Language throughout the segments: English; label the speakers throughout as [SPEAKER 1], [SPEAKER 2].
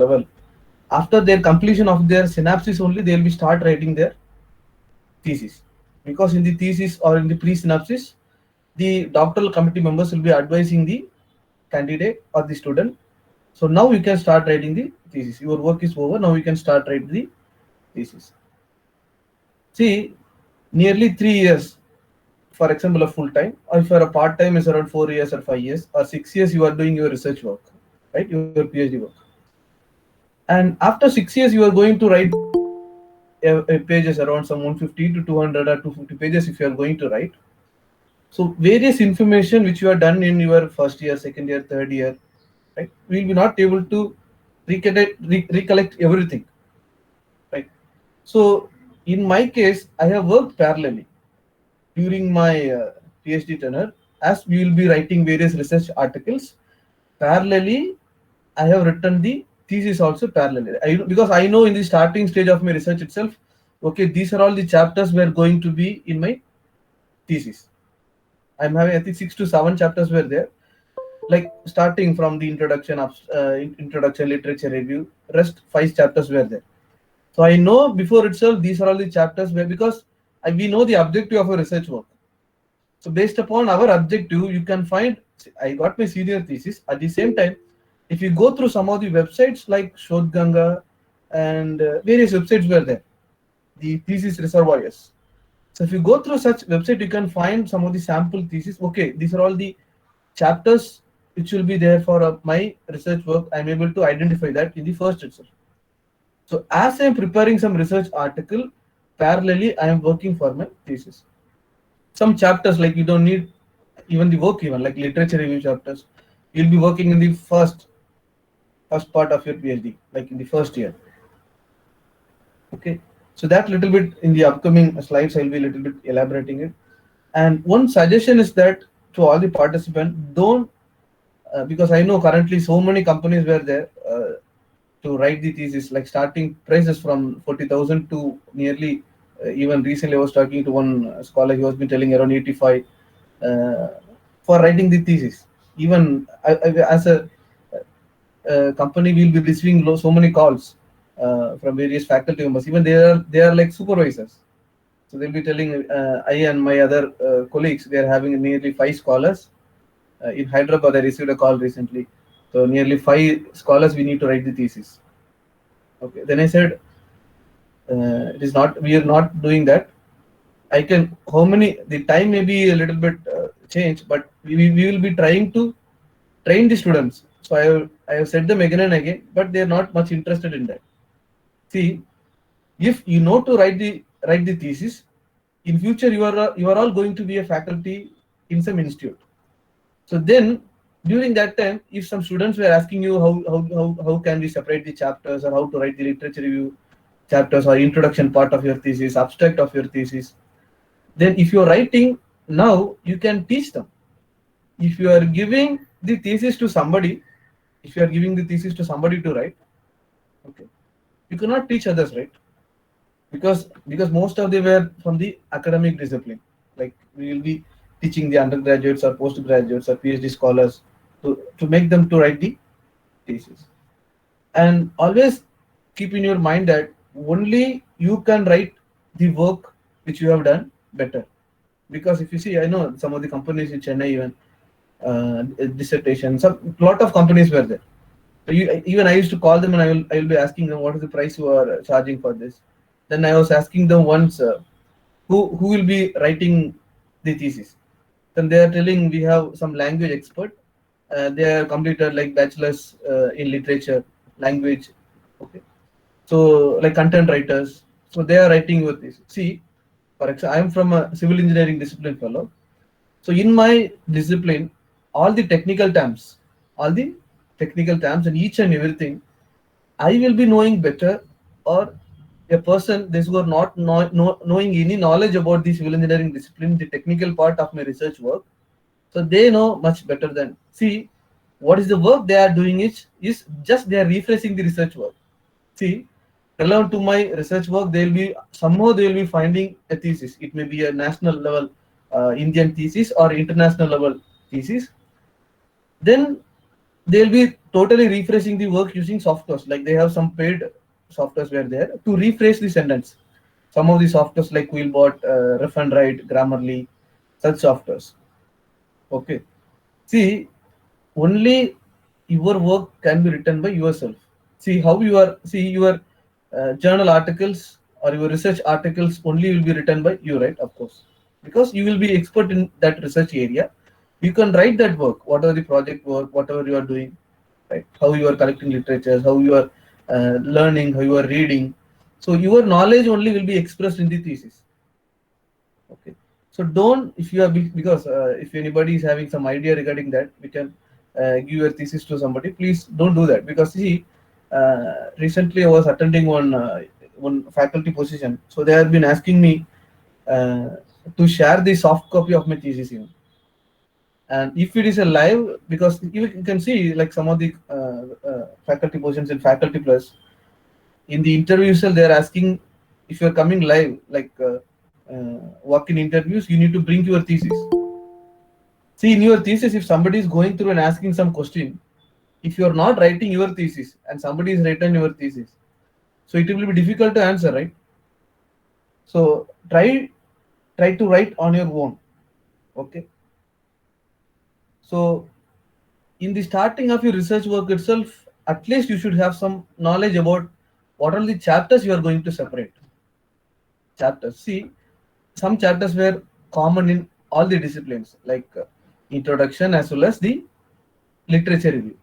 [SPEAKER 1] level. After their completion of their synapses only, they will be start writing their thesis. Because in the thesis or in the pre-synapsis, the doctoral committee members will be advising the candidate or the student. So now you can start writing the thesis. Your work is over. Now you can start writing the thesis. See, nearly 3 years, for example, a full time, or if you're a part time, is around 4 years or 5 years or 6 years, you are doing your research work, right? Your PhD work. And after 6 years, you are going to write pages around some 150 to 200 or 250 pages if you are going to write. So various information which you have done in your first year, second year, third year, right? We will be not able to recollect everything, right? So in my case, I have worked parallelly during my PhD tenure, as we will be writing various research articles. Parallelly, I have written the thesis also parallelly. Because I know in the starting stage of my research itself, okay, these are all the chapters were going to be in my thesis. I'm having, I think, 6 to 7 chapters were there, like starting from the introduction of introduction, literature review. Rest 5 chapters were there. So I know before itself these are all the chapters where, because we know the objective of a research work. So based upon our objective, you can find. I got my senior thesis. At the same time, if you go through some of the websites like Shodhganga and various websites were there, the thesis reservoirs. So if you go through such website, you can find some of the sample thesis. Okay, these are all the chapters which will be there for my research work. I'm able to identify that in the first itself. So as I'm preparing some research article, parallelly I am working for my thesis. Some chapters, like, you don't need even the work, even like literature review chapters, you'll be working in the first part of your PhD, like in the first year. Okay, so that little bit in the upcoming slides I'll be a little bit elaborating it. And one suggestion is that to all the participants, don't because I know currently so many companies were there to write the thesis, like starting prices from 40,000 to nearly, even recently I was talking to one scholar, he was been telling around 85 uh, for writing the thesis. Even as a company, we will be receiving so many calls from various faculty members. Even they are like supervisors. So they'll be telling, I and my other colleagues, they are having nearly 5 scholars. In Hyderabad, I received a call recently. So nearly 5 scholars, we need to write the thesis. Okay. Then I said, it is not. We are not doing that. I can. How many? The time may be a little bit changed, but we will be trying to train the students. So I have said them again and again, but they are not much interested in that. See, if you know to write the thesis, in future you are all going to be a faculty in some institute. So then during that time, if some students were asking you how can we separate the chapters, or how to write the literature review chapters, or introduction part of your thesis, abstract of your thesis, then if you're writing now, you can teach them. If you are giving the thesis to somebody, if you are giving the thesis to somebody to write, okay, you cannot teach others, right? Because most of them were from the academic discipline. Like, we will be teaching the undergraduates or postgraduates or PhD scholars to make them to write the thesis. And always keep in your mind that only you can write the work which you have done better. Because if you see, I know some of the companies in Chennai, even dissertation, some lot of companies were there. So even I used to call them, and I will be asking them, what is the price you are charging for this. Then I was asking them once, who will be writing the thesis. Then they are telling, we have some language expert. They are completed like bachelors in literature, language. Okay, so like content writers. So they are writing with this. See, for example, I am from a civil engineering discipline fellow. So in my discipline, all the technical terms, all the technical terms and each and everything, I will be knowing better, or a person this who are not knowing any knowledge about the civil engineering discipline, the technical part of my research work. So they know much better than, see, what is the work they are doing is just they are refreshing the research work. See, relevant to my research work, they will be finding a thesis. It may be a national level Indian thesis or international level thesis. Then they'll be totally rephrasing the work using softwares. Like they have some paid softwares where there to rephrase the sentence. Some of the softwares like Quillbot, Rough and Write, Grammarly, such softwares. Okay. See, only your work can be written by yourself. See how you are. See your journal articles or your research articles only will be written by you, right? Of course, because you will be expert in that research area. You can write that work, whatever the project work, whatever you are doing, right? How you are collecting literatures, how you are learning, how you are reading. So your knowledge only will be expressed in the thesis. Okay. So don't, if you are because if anybody is having some idea regarding that, we can give your thesis to somebody. Please don't do that because see, recently I was attending one faculty position, so they have been asking me uh, to share the soft copy of my thesis even. And if it is a live, because you can see like some of the faculty positions in Faculty Plus, in the interview cell, they are asking if you are coming live, like walk-in interviews, you need to bring your thesis. See, in your thesis, if somebody is going through and asking some question, if you are not writing your thesis and somebody is written your thesis, so it will be difficult to answer, right? So try to write on your own. Okay. So in the starting of your research work itself, at least you should have some knowledge about what are the chapters you are going to separate. Chapters. See, some chapters were common in all the disciplines, like introduction as well as the literature review.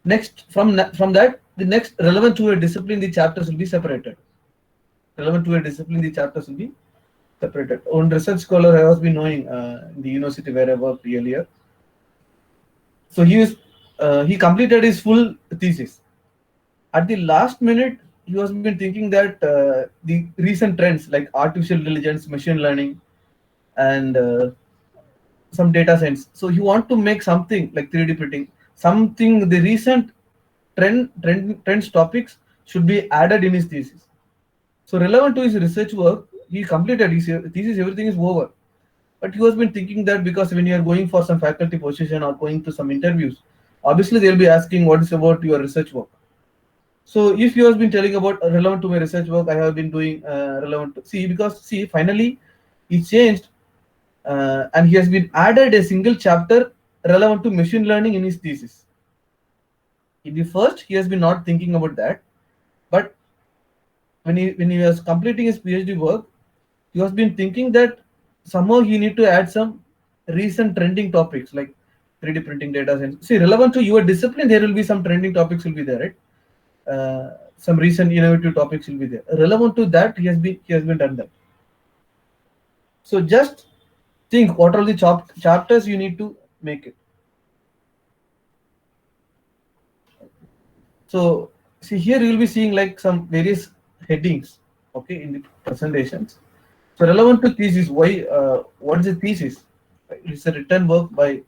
[SPEAKER 1] Next, from that, the next relevant to a discipline, the chapters will be separated. Relevant to a discipline, the chapters will be separated. One research scholar I was been knowing in the university where I worked earlier. So he completed his full thesis. At the last minute, he was been thinking that the recent trends like artificial intelligence, machine learning, and some data science. So he want to make something like 3D printing, something the recent trends topics should be added in his thesis. So relevant to his research work, he completed his thesis. Everything is over, but he was been thinking that because when you are going for some faculty position or going to some interviews, obviously they'll be asking what is about your research work. So if you have been telling about relevant to my research work, I have been doing relevant to see because see finally he changed and he has been added a single chapter relevant to machine learning in his thesis. In the first, he has been not thinking about that, but when he was completing his PhD work, he has been thinking that somehow he need to add some recent trending topics like 3D printing data science. See, relevant to your discipline, there will be some trending topics will be there, right? Some recent innovative topics will be there. Relevant to that, he has been done that. So just think what are the chapters you need to make it. So see here you will be seeing like some various headings, okay, in the presentations. So relevant to thesis, why? What is a thesis? It's a written work by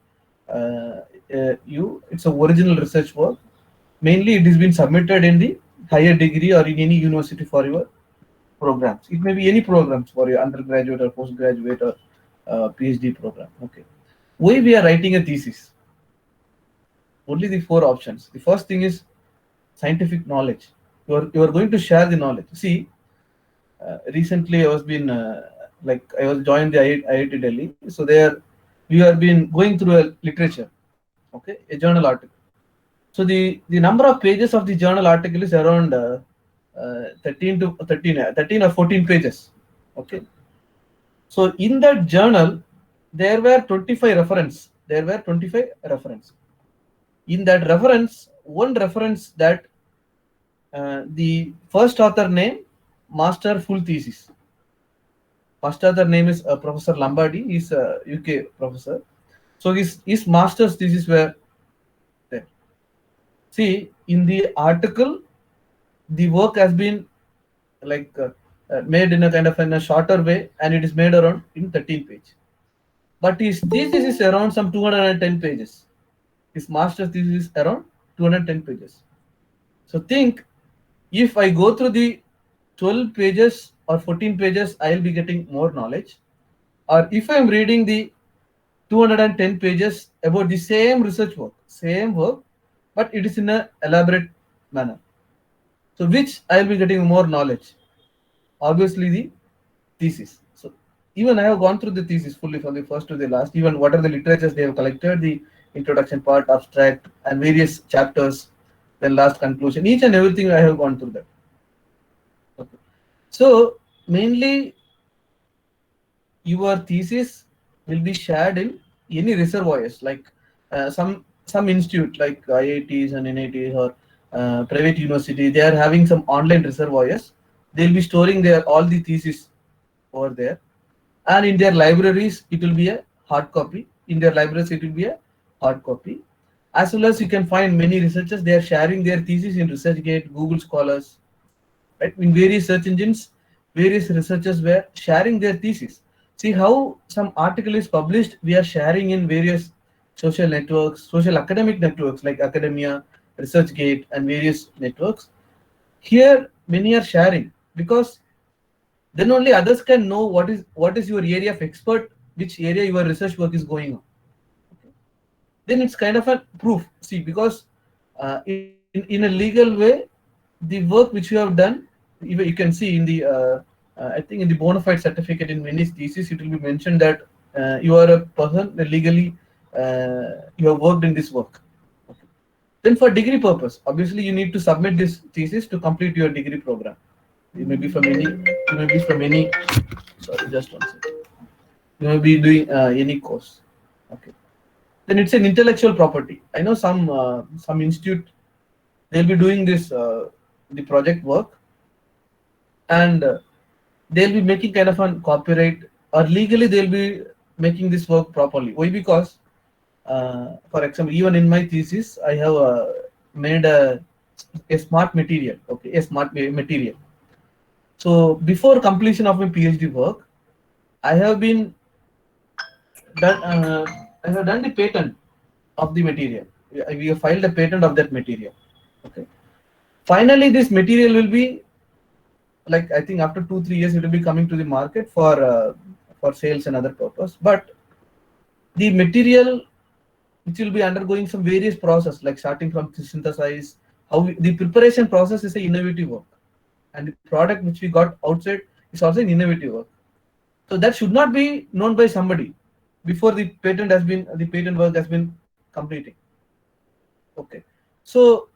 [SPEAKER 1] you. It's a original research work. Mainly, it is been submitted in the higher degree or in any university for your programs. It may be any programs for your undergraduate or postgraduate or PhD program. Okay. Why we are writing a thesis? Only the four options. The first thing is scientific knowledge. You are going to share the knowledge. See, recently I was been like I was joined the IIT Delhi. So there we have been going through a literature, okay, a journal article. So the number of pages of the journal article is around 13 to 13, 13 or 14 pages. Okay. So in that journal, there were 25 reference. There were 25 reference. In that reference, one reference that the first author name, master full thesis. First author name is Professor Lombardi. He's a UK professor. So his master's thesis were there. See, in the article, the work has been like made in a kind of in a shorter way, and it is made around in 13 pages. But his thesis is around some 210 pages. His master's thesis is around 210 pages. So think, if I go through the 12 pages or 14 pages, I'll be getting more knowledge. Or if I'm reading the 210 pages about the same research work, same work, but it is in a elaborate manner. So which I will be getting more knowledge? Obviously the thesis. So even I have gone through the thesis fully from the first to the last, even what are the literatures they have collected, the introduction part, abstract, and various chapters, then last conclusion, each and everything I have gone through that. Okay. So mainly your thesis will be shared in any reservoirs like some institute like IITs and NITs or private university. They are having some online reservoirs. They'll be storing their all the thesis over there, and in their libraries it will be a hard copy. In their libraries it will be a hard copy. As well as you can find many researchers, they are sharing their thesis in ResearchGate, Google Scholars, right? In various search engines, various researchers were sharing their thesis. See how some article is published, we are sharing in various social networks, social academic networks like Academia, ResearchGate, and various networks. Here, many are sharing because then only others can know what is your area of expert, which area your research work is going on. Then it's kind of a proof. See, because in a legal way, the work which you have done, even you can see in the I think in the bona fide certificate in many theses, it will be mentioned that you are a person that legally you have worked in this work. Okay. Then for degree purpose, obviously you need to submit this thesis to complete your degree program. You may be from any, you may be from any. Sorry, just one second. You may be doing any course. Okay. Then it's an intellectual property. I know some institute, they'll be doing this the project work, and they'll be making kind of an copyright, or legally they'll be making this work properly. Why? Because for example, even in my thesis I have made a smart material. Okay, a smart material. So before completion of my PhD work, I have been done I have done the patent of the material. We have filed a patent of that material. Okay. Finally, this material will be, like, I think after 2 3 years it will be coming to the market for sales and other purpose. But the material which will be undergoing some various process, like starting from synthesize, the preparation process is a innovative work, and the product which we got outside is also an innovative work. So that should not be known by somebody before the patent work has been completing. Okay. So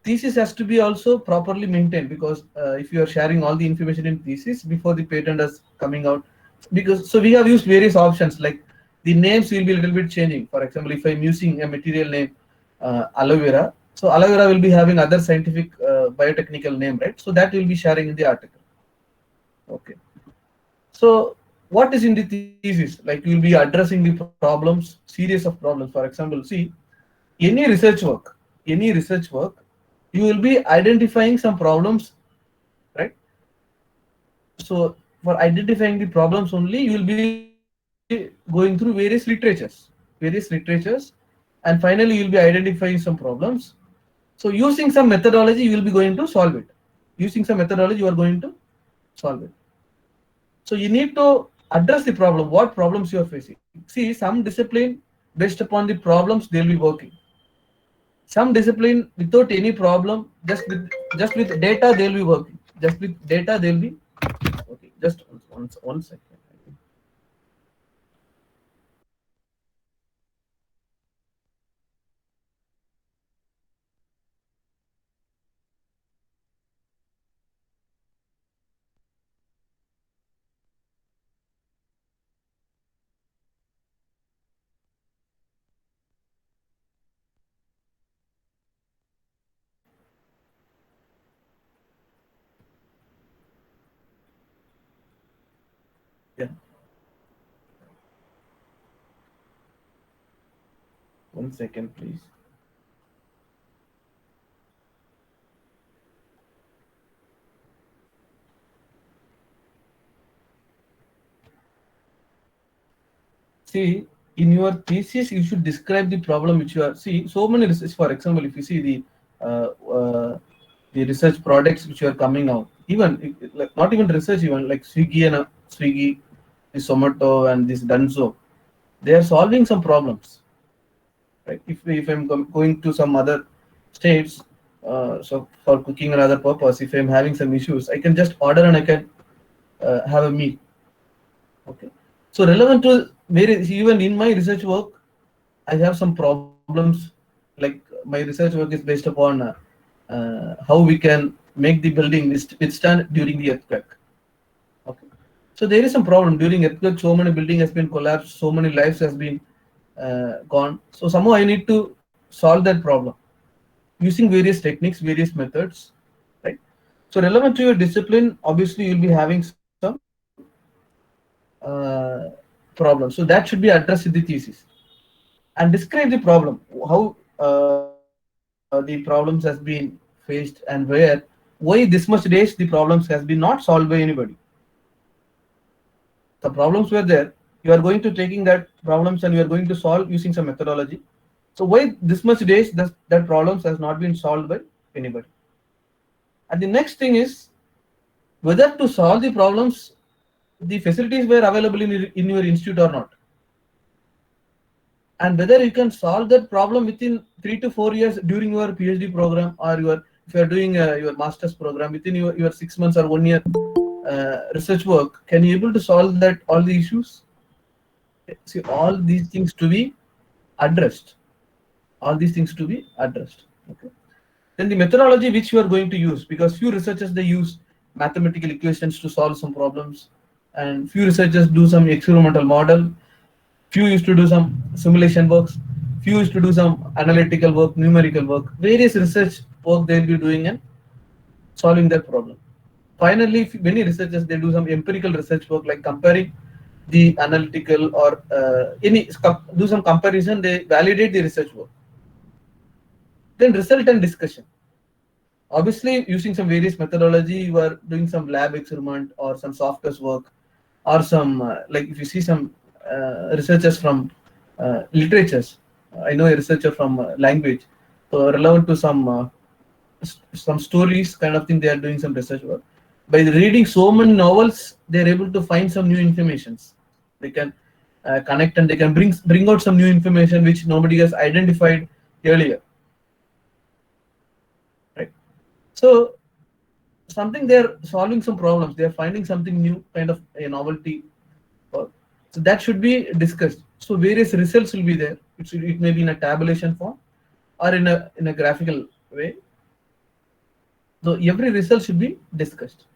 [SPEAKER 1] thesis has to be also properly maintained, because if you are sharing all the information in thesis before the patent is coming out, because so we have used various options, like the names will be a little bit changing. For example, if I'm using a material name aloe vera, so aloe vera will be having other scientific biotechnical name, right? So that will be sharing in the article. Okay. So what is in the thesis? Like, you will be addressing the problems, series of problems. For example, see, any research work, you will be identifying some problems, right? So for identifying the problems only, you will be going through various literatures, and finally you will be identifying some problems. So using some methodology, you will be going to solve it. Using some methodology, you are going to solve it. So you need to address the problem, what problems you are facing. See, some discipline, based upon the problems they'll be working. Some discipline without any problem, just with data they'll be working. Just with data they'll be okay. Just one second. Yeah, one second, please. See, in your thesis, you should describe the problem which you are. See, so many research. For example, if you see the research products which are coming out, even like not even research, even like Swiggy, the Zomato, and this Dunzo, they are solving some problems, right? If I'm going to some other states, so for cooking or other purpose, if I'm having some issues, I can just order and I can have a meal. Okay. So relevant to even in my research work, I have some problems. Like my research work is based upon how we can make the building withstand during the earthquake. Okay. So there is some problem during earthquake. So many building has been collapsed. So many lives has been gone. So somehow I need to solve that problem using various techniques, various methods, right? So relevant to your discipline, obviously you'll be having some problems. So that should be addressed in the thesis and describe the problem, how the problems has been faced and why this much days the problems has been not solved by anybody. The problems were there. You are going to taking that problems and you are going to solve using some methodology. So why this much days that problems has not been solved by anybody. And the next thing is whether to solve the problems, the facilities were available in your institute or not, and whether you can solve that problem within 3 to 4 years during your PhD program, or your if you are doing your master's program within your 6 months or 1 year research work, can you able to solve that all the issues? See, all these things to be addressed. All these things to be addressed. Okay. Then the methodology which you are going to use, because few researchers they use mathematical equations to solve some problems, and few researchers do some experimental model, few used to do some simulation works, few used to do some analytical work, numerical work, various research work they'll be doing and solving that problem. Finally, many researchers they do some empirical research work like comparing the analytical or do some comparison, they validate the research work. Then result and discussion. Obviously, using some various methodology, you are doing some lab experiment or some software work, or some like if you see some researchers from literatures. I know a researcher from language, so relevant to some stories kind of thing. They are doing some research work. By reading so many novels, they are able to find some new informations. They can connect and they can bring out some new information which nobody has identified earlier. Right. So something they're solving some problems. They're finding something new, kind of a novelty. So that should be discussed. So various results will be there. It may be in a tabulation form or in a graphical way. So every result should be discussed.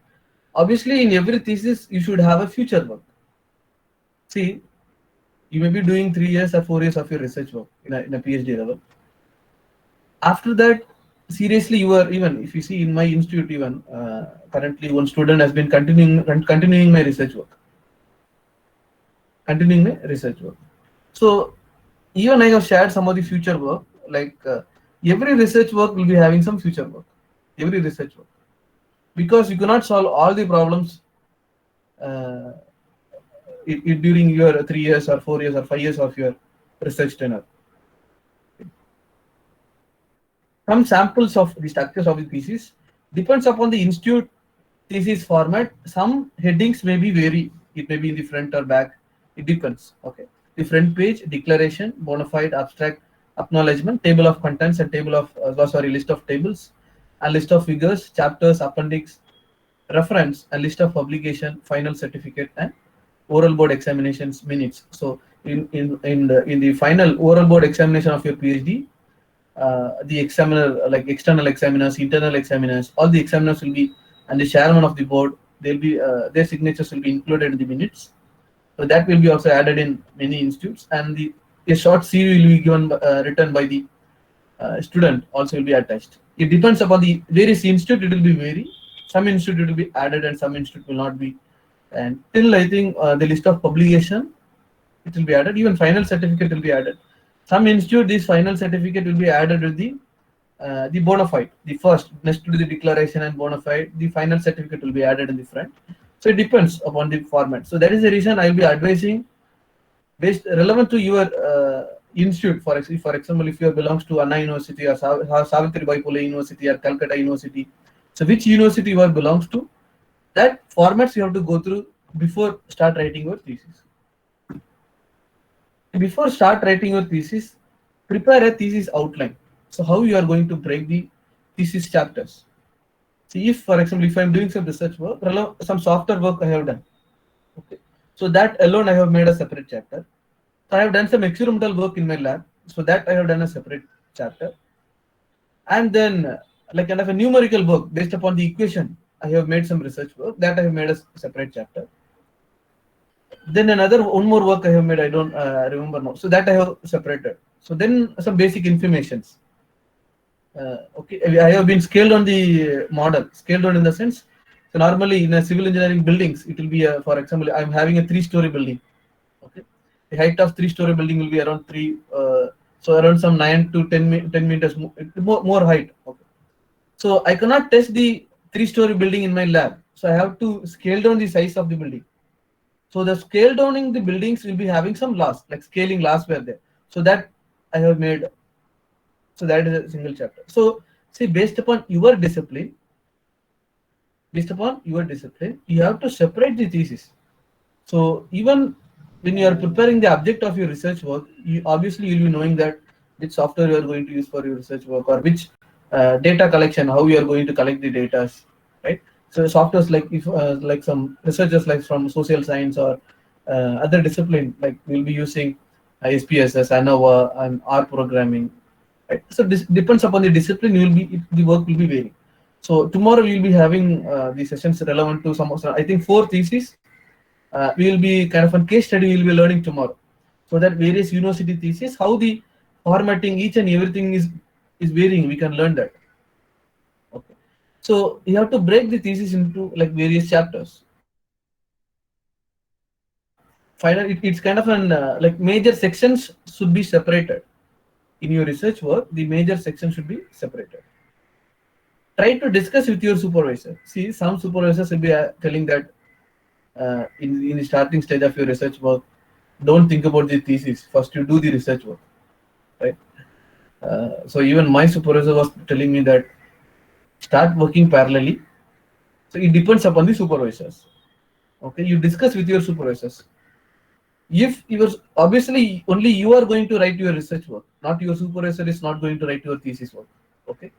[SPEAKER 1] Obviously, in every thesis, you should have a future work. See, you may be doing 3 years or 4 years of your research work in a PhD level. After that, seriously, you are, even if you see in my institute, even currently one student has been continuing my research work. So even I have shared some of the future work, like every research work will be having some future work, every research work, because you cannot solve all the problems during your 3 years or 4 years or 5 years of your research tenure. Some samples of the structures of the thesis depends upon the institute thesis format. Some headings may be vary. It may be in the front or back. It depends. Okay. The front page, declaration, bona fide, abstract, acknowledgement, table of contents, and table of list of tables, and list of figures, chapters, appendix, reference, and list of publication, final certificate, and oral board examinations minutes. So in the final oral board examination of your PhD, the examiner, like external examiners, internal examiners, all the examiners will be, and the chairman of the board, they'll be their signatures will be included in the minutes. So that will be also added in many institutes, and a short CV will be given written by the student also will be attached. It depends upon the various institute. It will be vary. Some institute will be added and some institute will not be. And till I think the list of publication, it will be added. Even final certificate will be added. Some institute, this final certificate will be added with the bona fide. The first, next to the declaration and bona fide, the final certificate will be added in the front. So it depends upon the format. So that is the reason I will be advising based relevant to your institute. For example, if you belongs to Anna University or Savitribai Phule University or Calcutta University, so which university you are belongs to, that formats you have to go through before start writing your thesis. Before start writing your thesis, prepare a thesis outline. So how you are going to break the thesis chapters? See, if for example, if I'm doing some research work, some software work I have done, okay, so that alone I have made a separate chapter. So I have done some experimental work in my lab, so that I have done a separate chapter. And then like kind of a numerical work based upon the equation, I have made some research work that I have made a separate chapter. Then another one more work I have made, I don't remember now, so that I have separated. So then some basic informations. Okay, I have been scaled on the model, scaled on in the sense, so normally in a civil engineering buildings it will be for example, I'm having a 3-story building. Okay, the height of 3-story building will be around 3 so around some 9 to 10 meters more height. Okay, so I cannot test the 3-story building in my lab, so I have to scale down the size of the building. So the scale downing the buildings will be having some laws, like scaling laws were there. So that I have made. So that is a single chapter. So see, based upon your discipline, you have to separate the thesis. So even when you are preparing the object of your research work, you obviously you'll be knowing that which software you are going to use for your research work, or which data collection, how you are going to collect the data, right? So softwares like if like some researchers like from social science or other discipline, like we'll be using SPSS, ANOVA, and R programming. Right? So this depends upon the discipline. The work will be varying. So tomorrow we will be having the sessions relevant to some of I think 4 theses. We will be kind of a case study we will be learning tomorrow. So that various university theses, how the formatting each and everything is varying. We can learn that. Okay. So you have to break the thesis into like various chapters. Finally, it's kind of an like major sections should be separated. In your research work, the major section should be separated. Try to discuss with your supervisor. See, some supervisors will be telling that in the starting stage of your research work, don't think about the thesis. First, you do the research work, right? So even my supervisor was telling me that start working parallelly. So it depends upon the supervisors. Okay, you discuss with your supervisors. If you are obviously only you are going to write your research work, not your supervisor is not going to write your thesis work. Okay,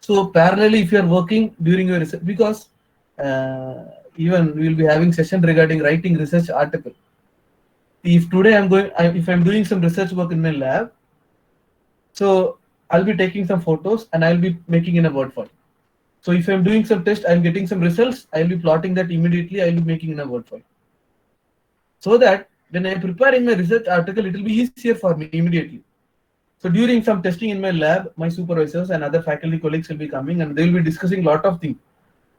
[SPEAKER 1] so parallelly, if you are working during your research, because even we will be having session regarding writing research article. If today if I'm doing some research work in my lab, so I'll be taking some photos and I'll be making in a Word file. So if I'm doing some test, I'm getting some results, I'll be plotting that immediately, I'll be making in a Word file. So that when I'm preparing my research article, it will be easier for me immediately. So during some testing in my lab, my supervisors and other faculty colleagues will be coming and they will be discussing a lot of things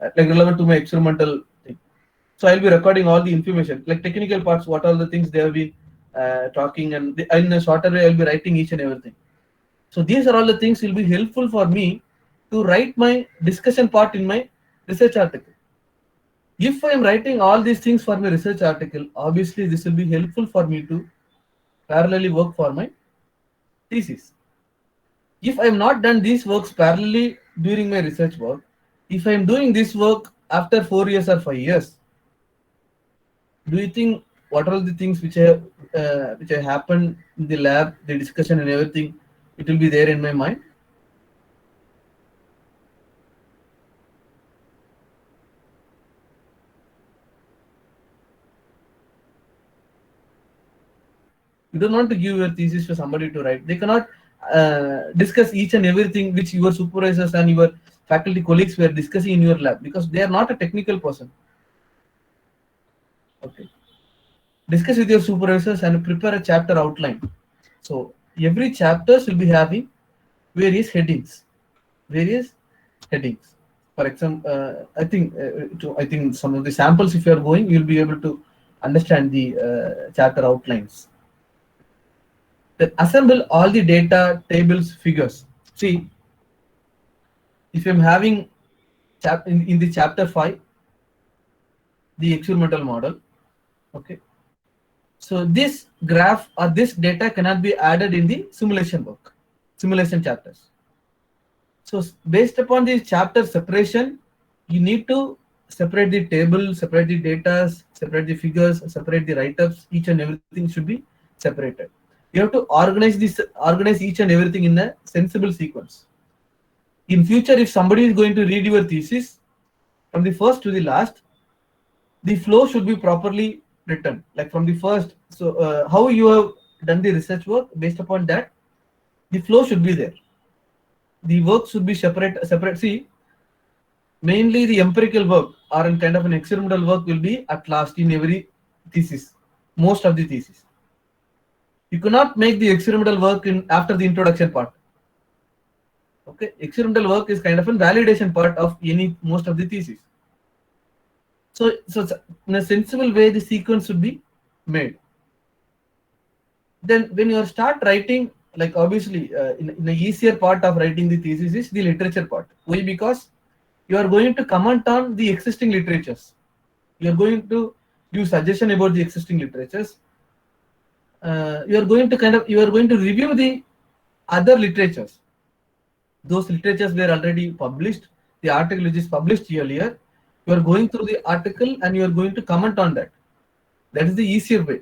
[SPEAKER 1] like relevant to my experimental thing. So I'll be recording all the information, like technical parts, what all the things they have been talking, and in a shorter way, I'll be writing each and everything. So these are all the things will be helpful for me to write my discussion part in my research article. If I am writing all these things for my research article, obviously this will be helpful for me to parallelly work for my thesis. If I am not done these works parallelly during my research work, if I am doing this work after 4 years or 5 years, do you think what are the things which I happened in the lab, the discussion and everything, it will be there in my mind? You don't want to give your thesis for somebody to write. They cannot discuss each and everything which your supervisors and your faculty colleagues were discussing in your lab, because they are not a technical person. Okay. Discuss with your supervisors and prepare a chapter outline. So every chapters will be having various headings. Various headings. For example, I think some of the samples, if you are going, you'll be able to understand the chapter outlines. Then assemble all the data, tables, figures. See, if I'm having in the chapter 5, the experimental model, okay. So this graph or this data cannot be added in the simulation work, simulation chapters. So based upon the chapter separation, you need to separate the table, separate the data, separate the figures, separate the write-ups. Each and everything should be separated. You have to organize each and everything in a sensible sequence. In future, if somebody is going to read your thesis from the first to the last, the flow should be properly written, like from the first. So how you have done the research work, based upon that, the flow should be there. The work should be separate. See, mainly the empirical work or in kind of an experimental work will be at last in every thesis, most of the thesis. You cannot make the experimental work in after the introduction part. Okay, experimental work is kind of a validation part of most of the thesis. So in a sensible way, the sequence should be made. Then when you start writing, like obviously in the easier part of writing the thesis is the literature part. Why? Because you are going to comment on the existing literatures. You are going to give suggestion about the existing literatures. You are going to review the other literatures. Those literatures were already published. The article which is published earlier, you are going through the article and you are going to comment on that. That is the easier way.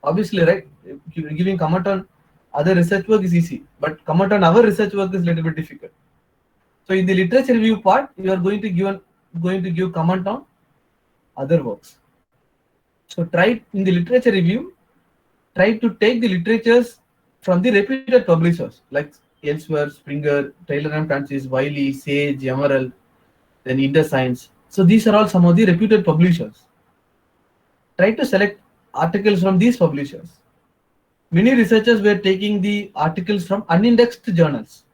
[SPEAKER 1] Obviously, right? Giving comment on other research work is easy, but comment on our research work is a little bit difficult. So in the literature review part, you are going to give comment on other works. So try in the literature review, try to take the literatures from the reputed publishers like Elsewhere, Springer, Taylor and Francis, Wiley, Sage, Emerald, then InterScience. So these are all some of the reputed publishers. Try to select articles from these publishers. Many researchers were taking the articles from unindexed journals.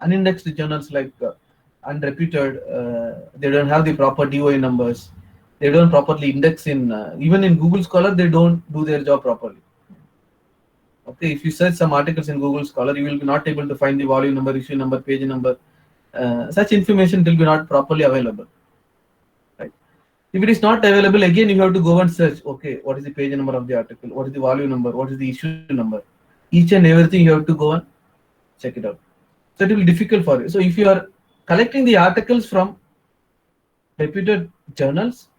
[SPEAKER 1] Unindexed journals like unreputed, they don't have the proper DOI numbers. They don't properly index in, even in Google Scholar, they don't do their job properly. Okay, if you search some articles in Google Scholar, you will be not able to find the volume number, issue number, page number. Such information will be not properly available. Right? If it is not available, again you have to go and search. Okay, what is the page number of the article? What is the volume number? What is the issue number? Each and everything you have to go and check it out. So it will be difficult for you. So if you are collecting the articles from reputed journals,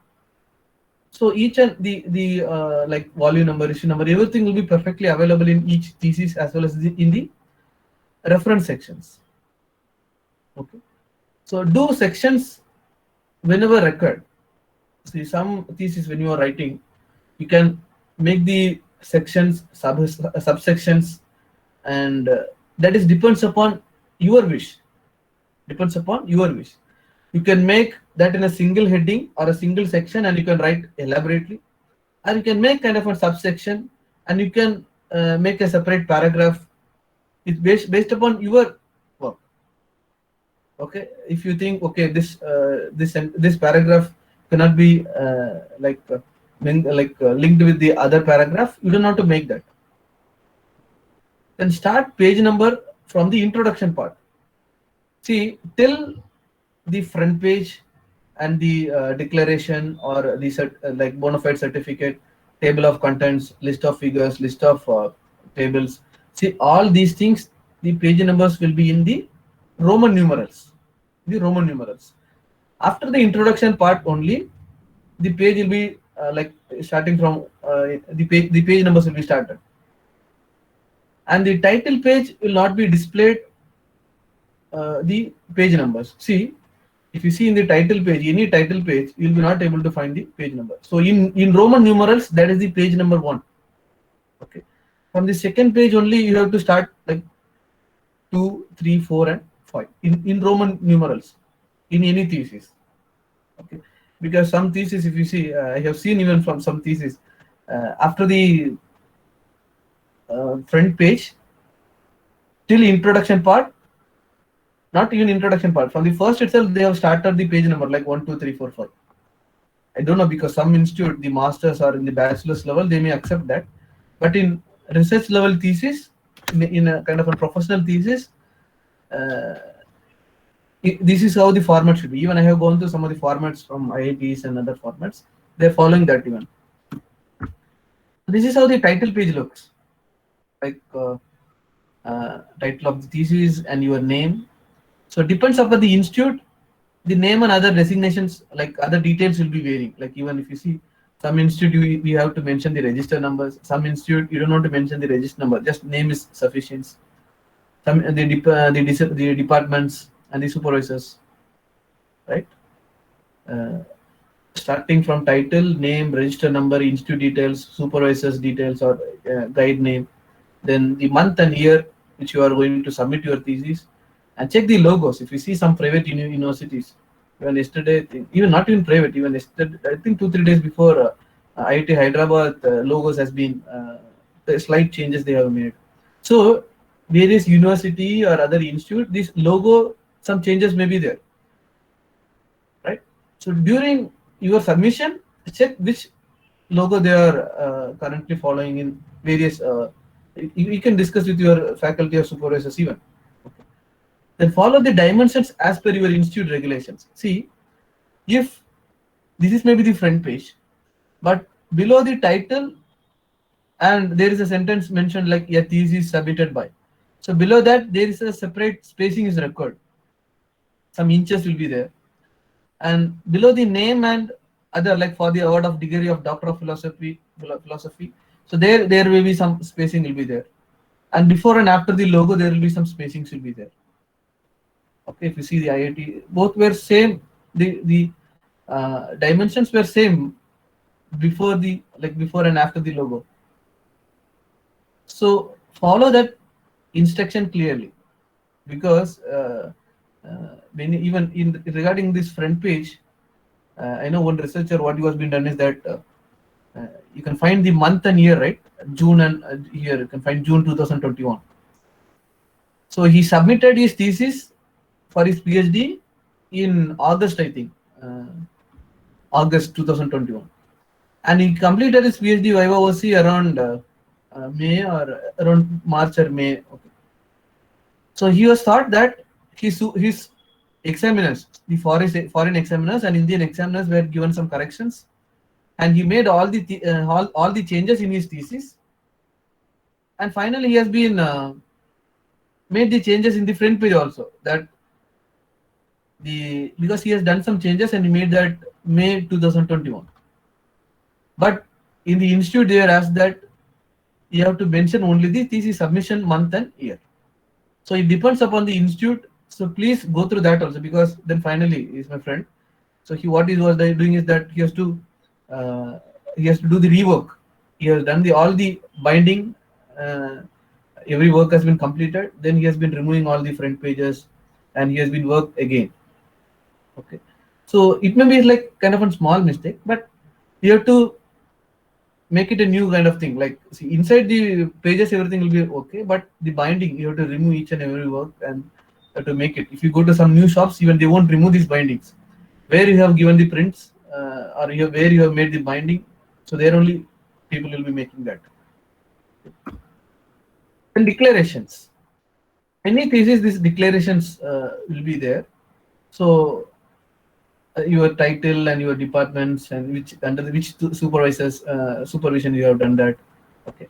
[SPEAKER 1] so each and the like volume number, issue number, everything will be perfectly available in each thesis as well as in the reference sections. Okay, so do sections whenever required. See, some thesis when you are writing, you can make the sections subsections, and that is depends upon your wish. Depends upon your wish. You can make that in a single heading or a single section and you can write elaborately, or you can make kind of a subsection and you can make a separate paragraph. It's based upon your work. Okay, if you think okay this paragraph cannot be linked with the other paragraph, you don't have to make that. Then start page number from the introduction part. See, till the front page and the declaration or the like bona fide certificate, table of contents, list of figures, list of tables. See, all these things, the page numbers will be in the Roman numerals. The Roman numerals. After the introduction part only, the page will be like starting from the page numbers will be started, and the title page will not be displayed the page numbers. See, if you see in the title page, any title page, you will be not able to find the page number. So in Roman numerals, that is the page number 1. Okay, from the second page only you have to start like 2, 3, 4 and 5 in Roman numerals in any thesis. Okay, because some thesis, if you see, I have seen even from some thesis, after the front page till introduction part, not even introduction part, from the first itself they have started the page number like 1, 2, 3, 4, 5. I don't know, because some institute, the masters or in the bachelor's level, they may accept that, but in research level thesis, in a kind of a professional thesis, this is how the format should be. Even I have gone through some of the formats from IITs and other formats. They're following that even. This is how the title page looks. Like title of the thesis and your name. So it depends upon the institute, the name and other designations, like other details will be varying. Like even if you see Some institute we have to mention the register numbers. Some institute you don't want to mention the register number. Just name is sufficient. Some the departments and the supervisors, right? Uh, Starting from title, name, register number, institute details, supervisors details or guide name, then the month and year which you are going to submit your thesis, and check the logos. If you see some private universities, even yesterday, even not even private, even yesterday, I think 2-3 days before, IIT Hyderabad logos has been the slight changes they have made. So various university or other institute, this logo, some changes may be there, right? So during your submission, check which logo they are currently following in various. You can discuss with your faculty or supervisors even. Okay. Then follow the dimensions as per your institute regulations. See, if this is maybe the front page, but below the title, and there is a sentence mentioned like a thesis submitted by. So below that there is a separate spacing is required. Some inches will be there, and below the name and other, like for the award of degree of Doctor of Philosophy. So there will be some spacing will be there, and before and after the logo there will be some spacings will be there. Okay, if you see the IIT, both were same. The dimensions were same before the before and after the logo. So follow that instruction clearly, because when even in regarding this front page, I know one researcher what was been done is that you can find the month and year, right? June and here you can find June 2021. So he submitted his thesis for his PhD in August, I think, August 2021, and he completed his PhD Viva OC around May or around March or May. Okay. So he was thought that his examiners, the foreign examiners and Indian examiners were given some corrections, and he made all the changes in his thesis, and finally he has been made the changes in the front page also, that because he has done some changes and he made that May 2021. But in the institute they are asked that you have to mention only the thesis submission month and year. So it depends upon the institute. So please go through that also, because then finally is my friend. So what he was doing is that he has to do the rework. He has done all the binding. Every work has been completed. Then he has been removing all the front pages, and he has been worked again. Okay. So it may be like kind of a small mistake, but you have to make it a new kind of thing. Like, see, inside the pages everything will be okay, but the binding you have to remove each and every work and have to make it. If you go to some new shops, even they won't remove these bindings. Where you have given the prints or where you have made the binding, so there only people will be making that. And declarations. Any thesis, these declarations will be there. So your title and your departments and which under which supervisors supervision you have done that. Okay.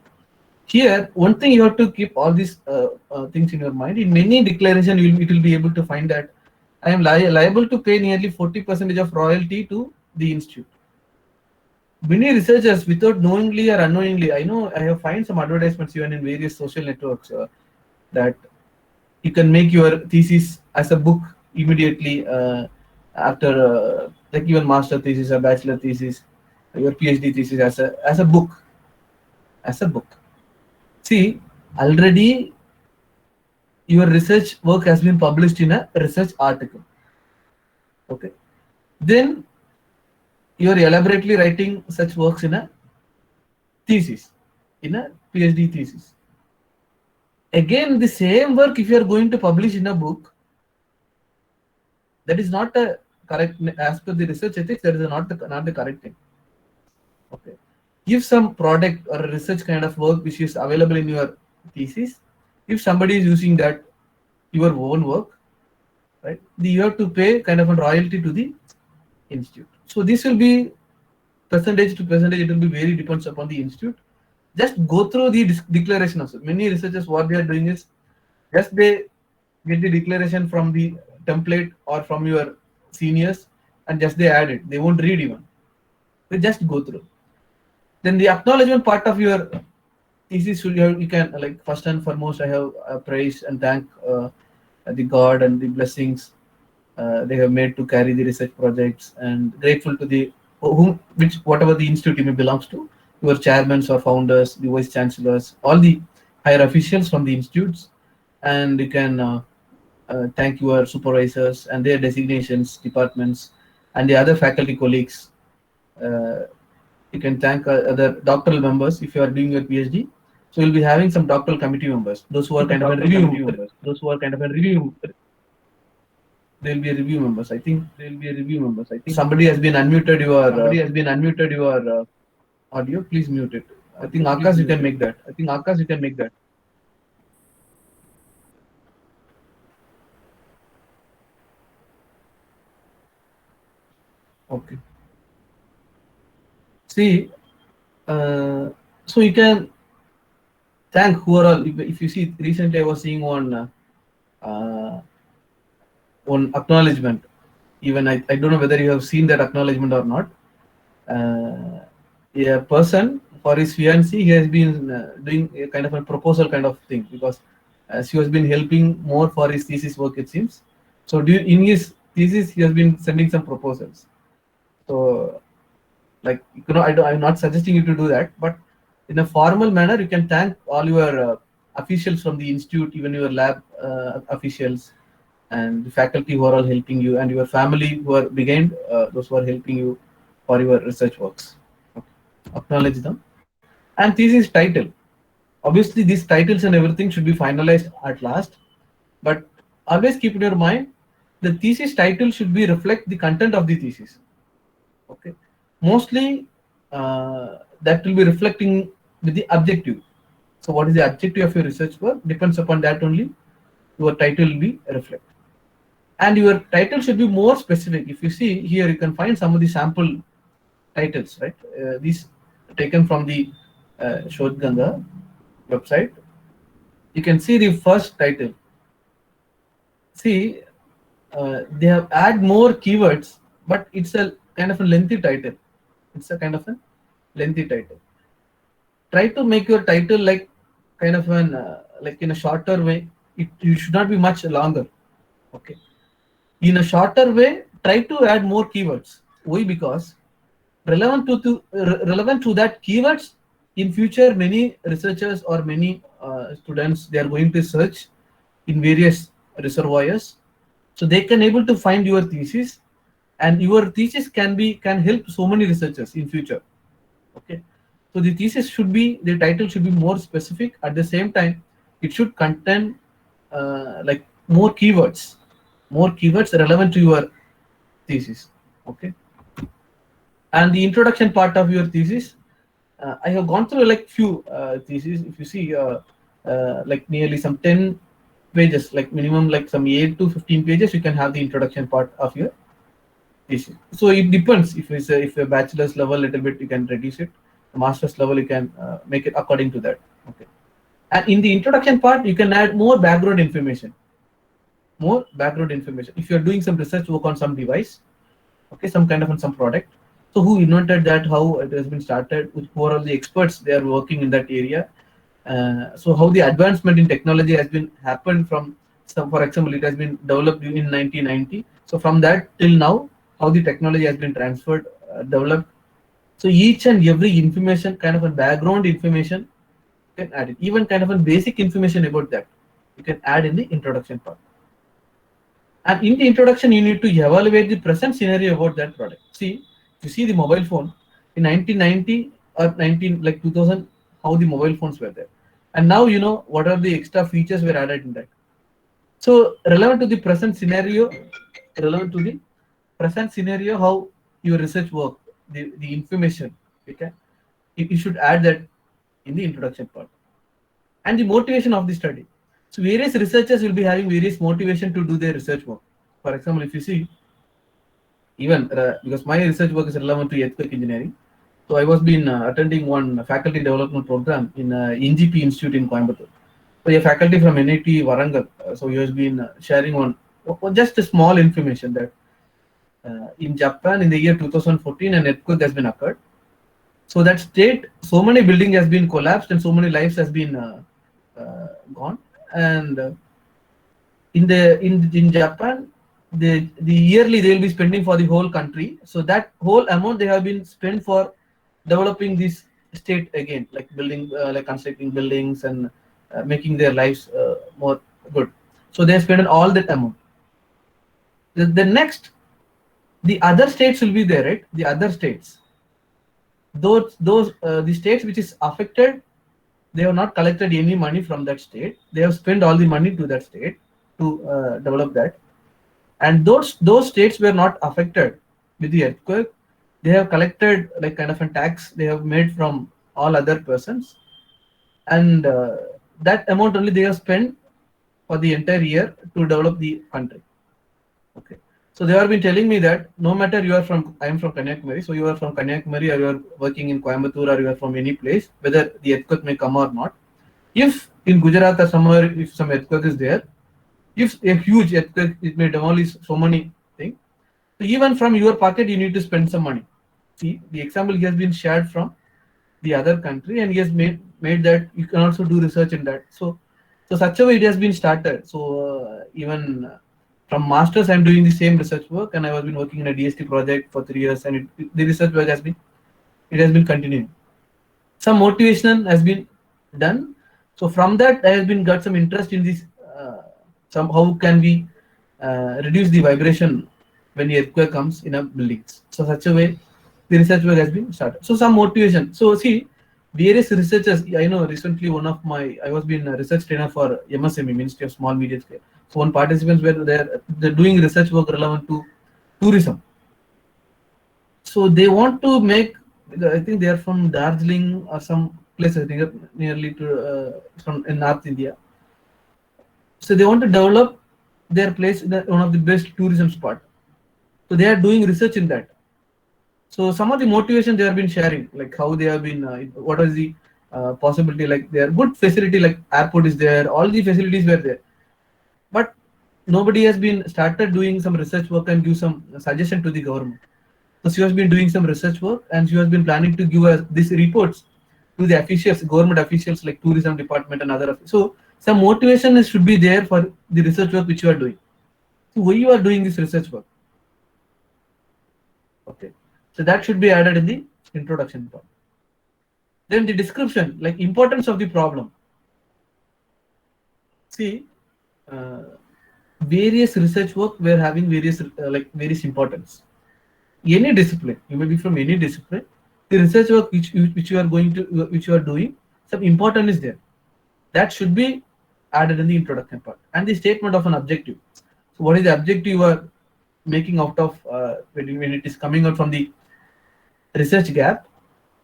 [SPEAKER 1] Here, one thing you have to keep all these things in your mind. In many declaration, it will be able to find that I am liable to pay nearly 40% of royalty to the institute. Many researchers, without knowingly or unknowingly, I know I have found some advertisements even in various social networks that you can make your thesis as a book immediately after like even master thesis or bachelor thesis, your PhD thesis as a book. See, already your research work has been published in a research article. Okay. Then you are elaborately writing such works in a thesis, in a PhD thesis. Again, the same work, if you are going to publish in a book, that is not a correct, as per the research ethics, that is not the correct thing. Okay. Give some product or research kind of work which is available in your thesis. If somebody is using that, your own work, right, you have to pay kind of a royalty to the institute. So this will be percentage to percentage, it will be very depends upon the institute. Just go through the declaration also. Many researchers, what they are doing is just they get the declaration from the template or from your seniors and just they add it. They won't read even. They just go through. Then the acknowledgement part of your thesis, you can like first and foremost, I have praise and thank the God and the blessings they have made to carry the research projects, and grateful to the which whatever the institute you belongs to, your chairmen or founders, the vice chancellors, all the higher officials from the institutes, and you can thank your supervisors and their designations, departments, and the other faculty colleagues. Uh, you can thank other doctoral members if you are doing your PhD. So you'll be having some doctoral committee members, those who are kind of a review. Those who are kind of a review. There will be a review members. I think there will be a review members. I think somebody has been unmuted your. Somebody has been unmuted your audio. Please mute it. I think Akash, you can make that. I think Akash, you can make that. Okay. See, so you can thank who are all. If you see, recently I was seeing uh, one acknowledgement. Even I don't know whether you have seen that acknowledgement or not. A person for his fiancée, he has been doing a kind of a proposal kind of thing, because she has been helping more for his thesis work, it seems. So in his thesis, he has been sending some proposals. So, like, I'm not suggesting you to do that, but in a formal manner, you can thank all your officials from the institute, even your lab officials, and the faculty who are all helping you, and your family who are behind, those who are helping you for your research works. Okay. Acknowledge them. And thesis title. Obviously, these titles and everything should be finalized at last, but always keep in your mind the thesis title should be reflect the content of the thesis. Okay. Mostly that will be reflecting with the objective. So what is the objective of your research work? Depends upon that only your title will be reflect. And your title should be more specific. If you see here, you can find some of the sample titles, right? These taken from the Shodh Ganga website. You can see the first title. See, they have add more keywords, but it's a kind of a lengthy title. It's a kind of a lengthy title. Try to make your title like kind of an like in a shorter way. You should not be much longer. Okay. In a shorter way, try to add more keywords. Why? Because relevant to that keywords, in future many researchers or many students, they are going to search in various reservoirs, so they can able to find your thesis, and your thesis can help so many researchers in future. Okay. So the thesis should be, the title should be more specific. At the same time, it should contain like more keywords relevant to your thesis. Okay. And the introduction part of your thesis, I have gone through like few theses. If you see, like nearly some 10 pages, like minimum like some 8 to 15 pages, you can have the introduction part of your thesis. So it depends. If a bachelor's level, little bit you can reduce it. A master's level, you can make it according to that. Okay. And in the introduction part, you can add more background information. If you're doing some research work on some device, okay, some kind of some product, so who invented that, how it has been started, who are all the experts they are working in that area, so how the advancement in technology has been happened from some, for example, it has been developed in 1990, so from that till now, how the technology has been transferred, developed. So each and every information, kind of a background information, you can add it. Even kind of a basic information about that, you can add in the introduction part. And in the introduction, you need to evaluate the present scenario about that product. See, if you see the mobile phone in 1990 or 2000, how the mobile phones were there, and now you know what are the extra features were added in that. So relevant to the present scenario, how your research work, the information, okay, you should add that in the introduction part. And the motivation of the study. So various researchers will be having various motivation to do their research work. For example, if you see, even because my research work is relevant to earthquake engineering, so I was been attending one faculty development program in NGP Institute in Coimbatore. So a faculty from NIT Warangal, so he has been sharing on just a small information that in Japan in the year 2014 an earthquake has been occurred, So that state, so many building has been collapsed and so many lives has been gone. And in Japan, the yearly they will be spending for the whole country. So that whole amount they have been spent for developing this state again, like building, like constructing buildings and making their lives more good. So they have spent all that amount. The next, the other states will be there, right? The other states, those the states which is affected, they have not collected any money from that state. They have spent all the money to that state to develop that. And those states were not affected with the earthquake. They have collected like kind of a tax they have made from all other persons, and that amount only they have spent for the entire year to develop the country. Okay. So they have been telling me that no matter you are from, I am from Kanyakumari, so you are from Kanyakumari or you are working in Coimbatore or you are from any place, whether the earthquake may come or not. If in Gujarat or somewhere, if some earthquake is there, if a huge earthquake, it may demolish so many things. So even from your pocket, you need to spend some money. See, the example he has been shared from the other country, and he has made that you can also do research in that. So such a way it has been started. So even from masters, I'm doing the same research work, and I have been working in a DST project for 3 years, and the research work has been continuing. Some motivation has been done. So from that, I have been got some interest in this. Some how can we reduce the vibration when the earthquake comes in a buildings. So such a way, the research work has been started. So some motivation. So see, various researchers. I know recently I was being a research trainer for MSME, Ministry of Small Medium Scale. So one participants were they're doing research work relevant to tourism. So they want to make. I think they are from Darjeeling or some place. I think nearly to from in North India. So they want to develop their place in one of the best tourism spot. So they are doing research in that. So some of the motivation they have been sharing, like how they have been, what is the possibility, like their good facility, like airport is there, all the facilities were there, but nobody has been started doing some research work and give some suggestion to the government. So she has been doing some research work and she has been planning to give us these reports to the officials, government officials like tourism department and other. So some motivation should be there for the research work which you are doing. So why you are doing this research work? Okay. So that should be added in the introduction part. Then the description, like importance of the problem. See, various research work were having various importance. Any discipline, you may be from any discipline, the research work which you are which you are doing, some important is there. That should be added in the introduction part. And the statement of an objective. So what is the objective you are making out of when it is coming out from the research gap,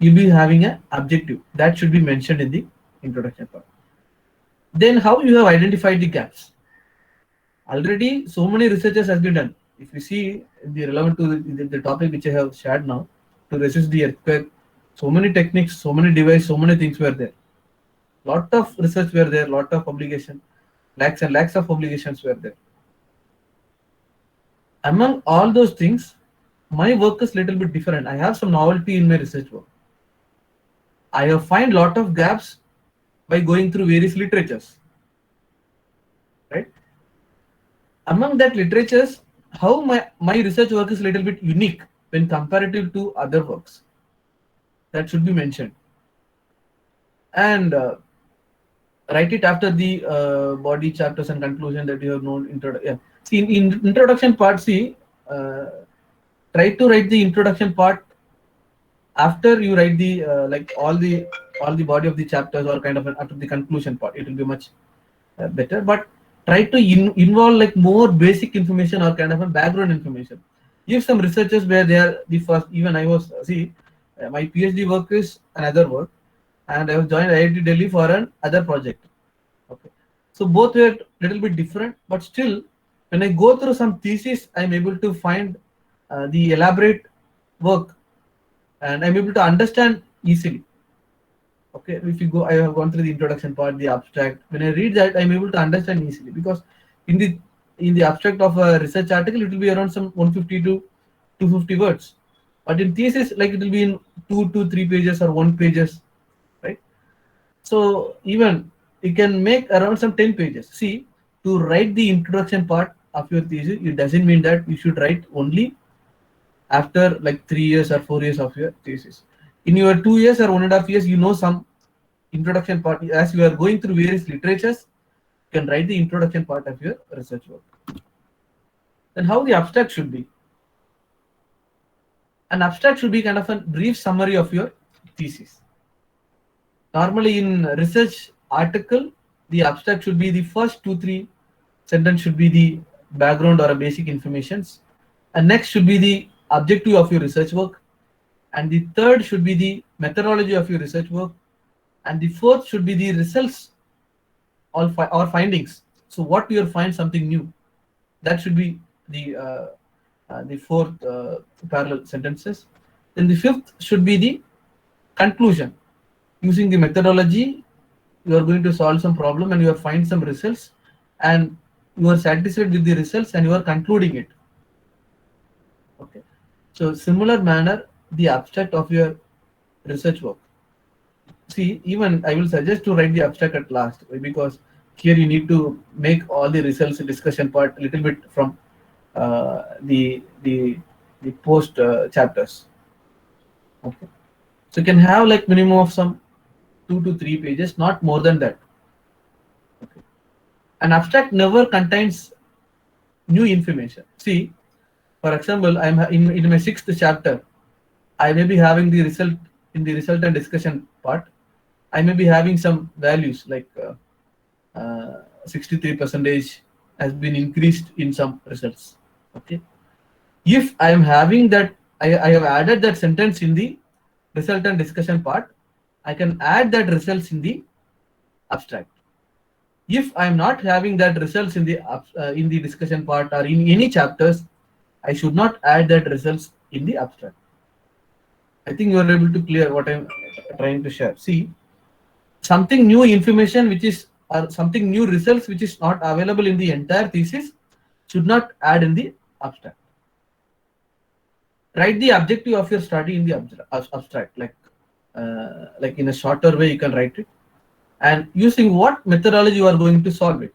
[SPEAKER 1] you'll be having an objective that should be mentioned in the introduction part. Then how you have identified the gaps. Already so many researches has been done. If you see the relevant to the topic which I have shared now, to resist the earthquake, so many techniques, so many devices, so many things were there. Lot of research were there, lot of publication, lakhs and lakhs of publications were there. Among all those things, my work is little bit different. I have some novelty in my research work. I have find lot of gaps by going through various literatures, right? Among that literatures, how my research work is little bit unique when comparative to other works. That should be mentioned. And write it after the body chapters and conclusion that you have known. Yeah. See, in introduction part, see, try to write the introduction part after you write the like all the body of the chapters, or kind of after the conclusion part. It will be much better. But try to involve like more basic information or kind of a background information. If some researchers where they are the first, even I was my PhD work is another work, and I was joined IIT Delhi for an other project. Okay, so both were little bit different, but still, when I go through some thesis, I'm able to find the elaborate work, and I'm able to understand easily. Okay, if you go, I have gone through the introduction part, the abstract. When I read that, I'm able to understand easily, because in the abstract of a research article, it will be around some 150 to 250 words. But in thesis, like it will be in 2 to 3 pages or 1 pages, right? So even you can make around some 10 pages. See, to write the introduction part of your thesis, it doesn't mean that you should write only after like 3 years or 4 years of your thesis. In your 2 years or 1.5 years, you know some introduction part. As you are going through various literatures, you can write the introduction part of your research work. Then how the abstract should be? An abstract should be kind of a brief summary of your thesis. Normally in research article, the abstract should be the first 2-3 sentence should be the background or a basic informations, and next should be the objective of your research work, and the third should be the methodology of your research work, and the fourth should be the results or findings. So what you find something new, that should be the fourth parallel sentences. Then the fifth should be the conclusion. Using the methodology, you are going to solve some problem and you are find some results, and you are satisfied with the results and you are concluding it. Okay. So similar manner, the abstract of your research work. See, even I will suggest to write the abstract at last, because here you need to make all the results discussion part a little bit from the post chapters. Okay. So you can have like minimum of some 2 to 3 pages, not more than that. Okay. An abstract never contains new information. See, for example, I'm in my 6th chapter, I may be having the result in the result and discussion part. I may be having some values like 63% has been increased in some results. Okay. If I am having that, I have added that sentence in the result and discussion part, I can add that results in the abstract. If I am not having that results in the discussion part or in any chapters, I should not add that results in the abstract. I think you are able to clear what I'm trying to share. See, something new information which is or something new results which is not available in the entire thesis should not add in the abstract. Write the objective of your study in the abstract, like in a shorter way you can write it, and using what methodology you are going to solve it.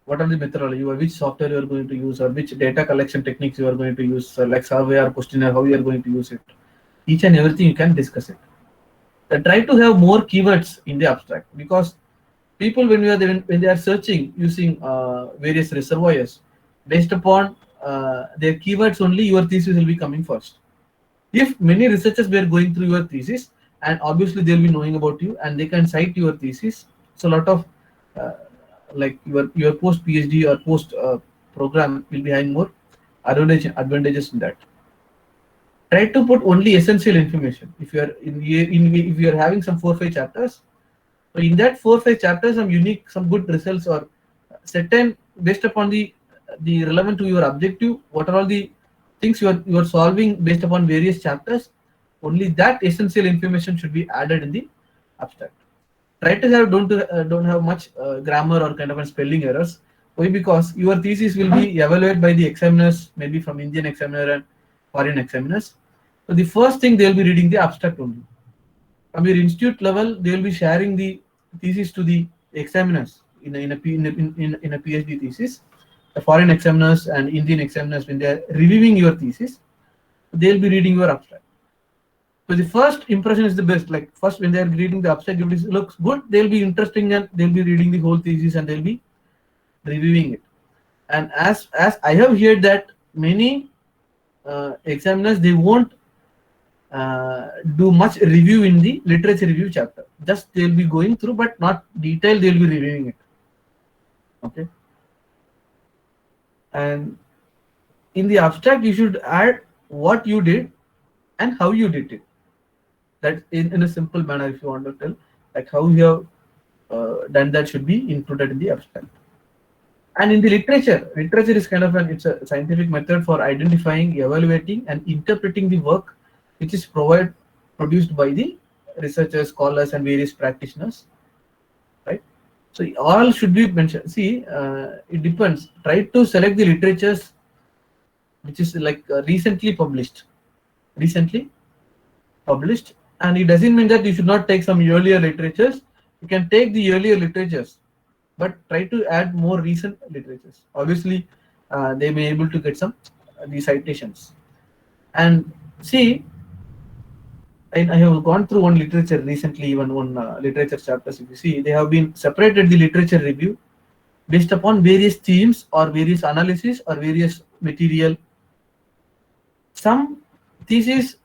[SPEAKER 1] What are the methodology, or which software you are going to use, or which data collection techniques you are going to use, like survey or questionnaire, how you are going to use it. Each and everything you can discuss it. Try to have more keywords in the abstract, because people when they are searching using various reservoirs, based upon their keywords only, your thesis will be coming first. If many researchers were going through your thesis, and obviously they'll be knowing about you and they can cite your thesis, so a lot of like your post PhD or post program will be having more advantages in that. Try to put only essential information. If you are if you are having some 4-5 chapters, so in that 4-5 chapters, some good results or certain based upon the relevant to your objective, what are all the things you are solving based upon various chapters, only that essential information should be added in the abstract. Try to have don't have much grammar or kind of a spelling errors. Why? Because your thesis will be evaluated by the examiners, maybe from Indian examiner and foreign examiners. So the first thing they will be reading the abstract only. From your institute level, they will be sharing the thesis to the examiners in a PhD thesis. The foreign examiners and Indian examiners, when they are reviewing your thesis, they will be reading your abstract. So the first impression is the best. Like first, when they are reading the abstract, if it looks good, they'll be interesting and they'll be reading the whole thesis and they'll be reviewing it. And as I have heard that many examiners, they won't do much review in the literature review chapter. Just they'll be going through, but not detailed. They'll be reviewing it. Okay. And in the abstract, you should add what you did and how you did it. That in a simple manner, if you want to tell, like how you have done that should be included in the abstract. And in the literature is kind of it's a scientific method for identifying, evaluating, and interpreting the work which is produced by the researchers, scholars, and various practitioners, right? So all should be mentioned. See, it depends. Try to select the literatures which is like recently published. recently published, and it doesn't mean that you should not take some earlier literatures. You can take the earlier literatures, but try to add more recent literatures. Obviously, they may able to get some the citations. And see, I have gone through one literature recently, even one literature chapters. If you see, they have been separated the literature review based upon various themes or various analysis or various material. Some thesis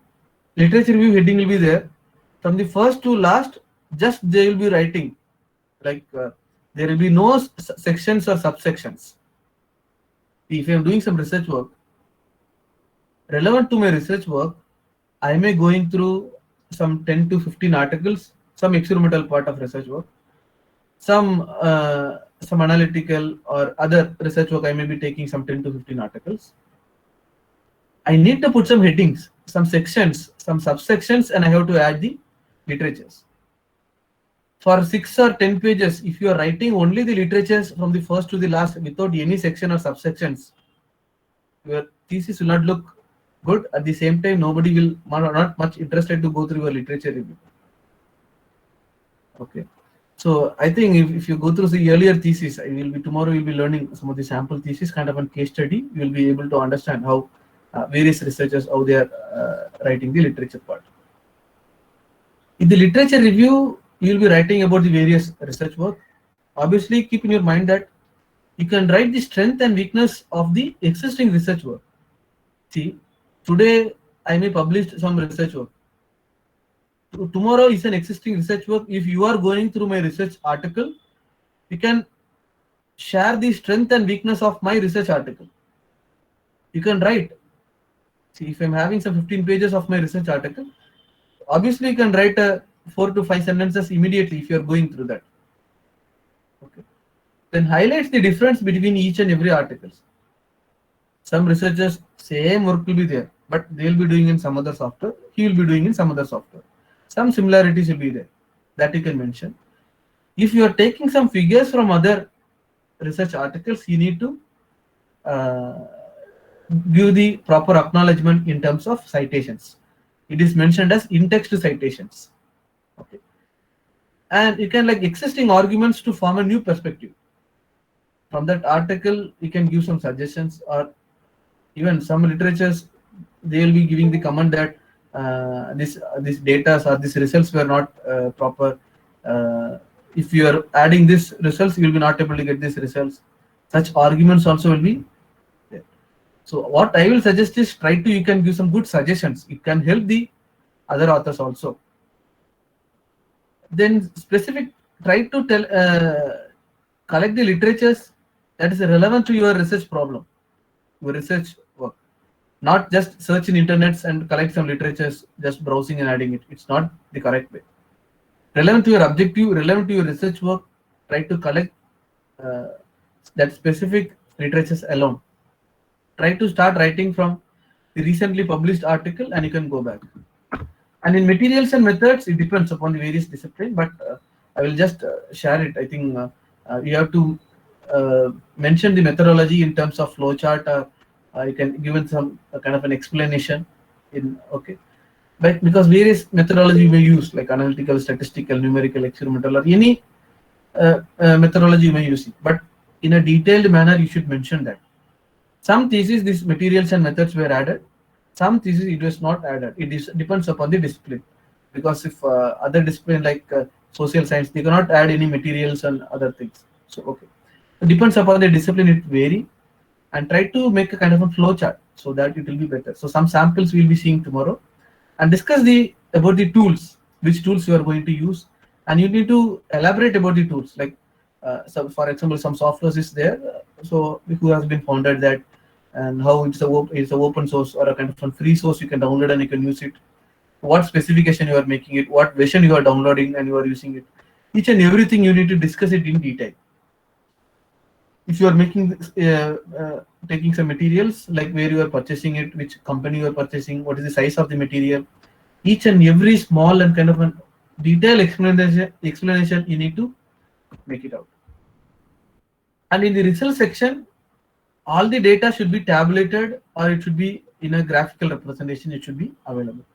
[SPEAKER 1] literature review heading will be there from the first to last. Just they will be writing like there will be no sections or subsections. If I am doing some research work relevant to my research work, I may going through some 10 to 15 articles, some experimental part of research work, some analytical or other research work. I may be taking some 10 to 15 articles. I need to put some headings, some sections, some subsections, and I have to add the literatures. For 6 or 10 pages, if you are writing only the literatures from the first to the last without any section or subsections, your thesis will not look good. At the same time, nobody will not much interested to go through your literature review. Okay. So I think if you go through the earlier thesis, tomorrow we'll be learning some of the sample thesis, kind of a case study. You will be able to understand how various researchers, how they are writing the literature part. In the literature review, you will be writing about the various research work. Obviously, keep in your mind that you can write the strength and weakness of the existing research work. See, today I may publish some research work. Tomorrow is an existing research work. If you are going through my research article, you can share the strength and weakness of my research article. You can write. See, if I'm having some 15 pages of my research article, obviously you can write 4 to 5 sentences immediately if you're going through that. Okay. Then highlights the difference between each and every articles. Some researchers, same work will be there, but they'll be doing in some other software. He will be doing in some other software. Some similarities will be there that you can mention. If you are taking some figures from other research articles, you need to give the proper acknowledgement in terms of citations. It is mentioned as in-text citations. Okay. And you can like existing arguments to form a new perspective. From that article, you can give some suggestions, or even some literatures, they will be giving the comment that this data or these results were not proper. If you are adding this results, you will be not able to get these results. Such arguments also will be there. So what I will suggest is you can give some good suggestions. It can help the other authors also. Then try to collect the literatures that is relevant to your research problem, your research work. Not just search in internets and collect some literatures, just browsing and adding it. It's not the correct way. Relevant to your objective, relevant to your research work, try to collect that specific literatures alone. Try to start writing from the recently published article and you can go back. And in materials and methods, it depends upon the various discipline, but I will just share it. I think you have to mention the methodology in terms of flowchart. You can give it some kind of an explanation okay. But because various methodology you may use, like analytical, statistical, numerical, experimental, or any methodology you may use it. But in a detailed manner, you should mention that. Some thesis, these materials and methods were added. Some thesis, it was not added. It depends upon the discipline. Because if other discipline like social science, they cannot add any materials and other things. So, okay. It depends upon the discipline, it vary. And try to make a kind of a flow chart so that it will be better. So some samples we'll be seeing tomorrow, and discuss about the tools, which tools you are going to use, and you need to elaborate about the tools. Like, so for example, some software is there, so who has been founded that, and how it's a open source or a kind of a free source you can download and you can use it. What specification you are making it, what version you are downloading and you are using it. Each and everything you need to discuss it in detail. If you are making taking some materials, like where you are purchasing it, which company you are purchasing, what is the size of the material, each and every small and kind of a detailed explanation you need to make it out. And in the result section, all the data should be tabulated, or it should be in a graphical representation it should be available.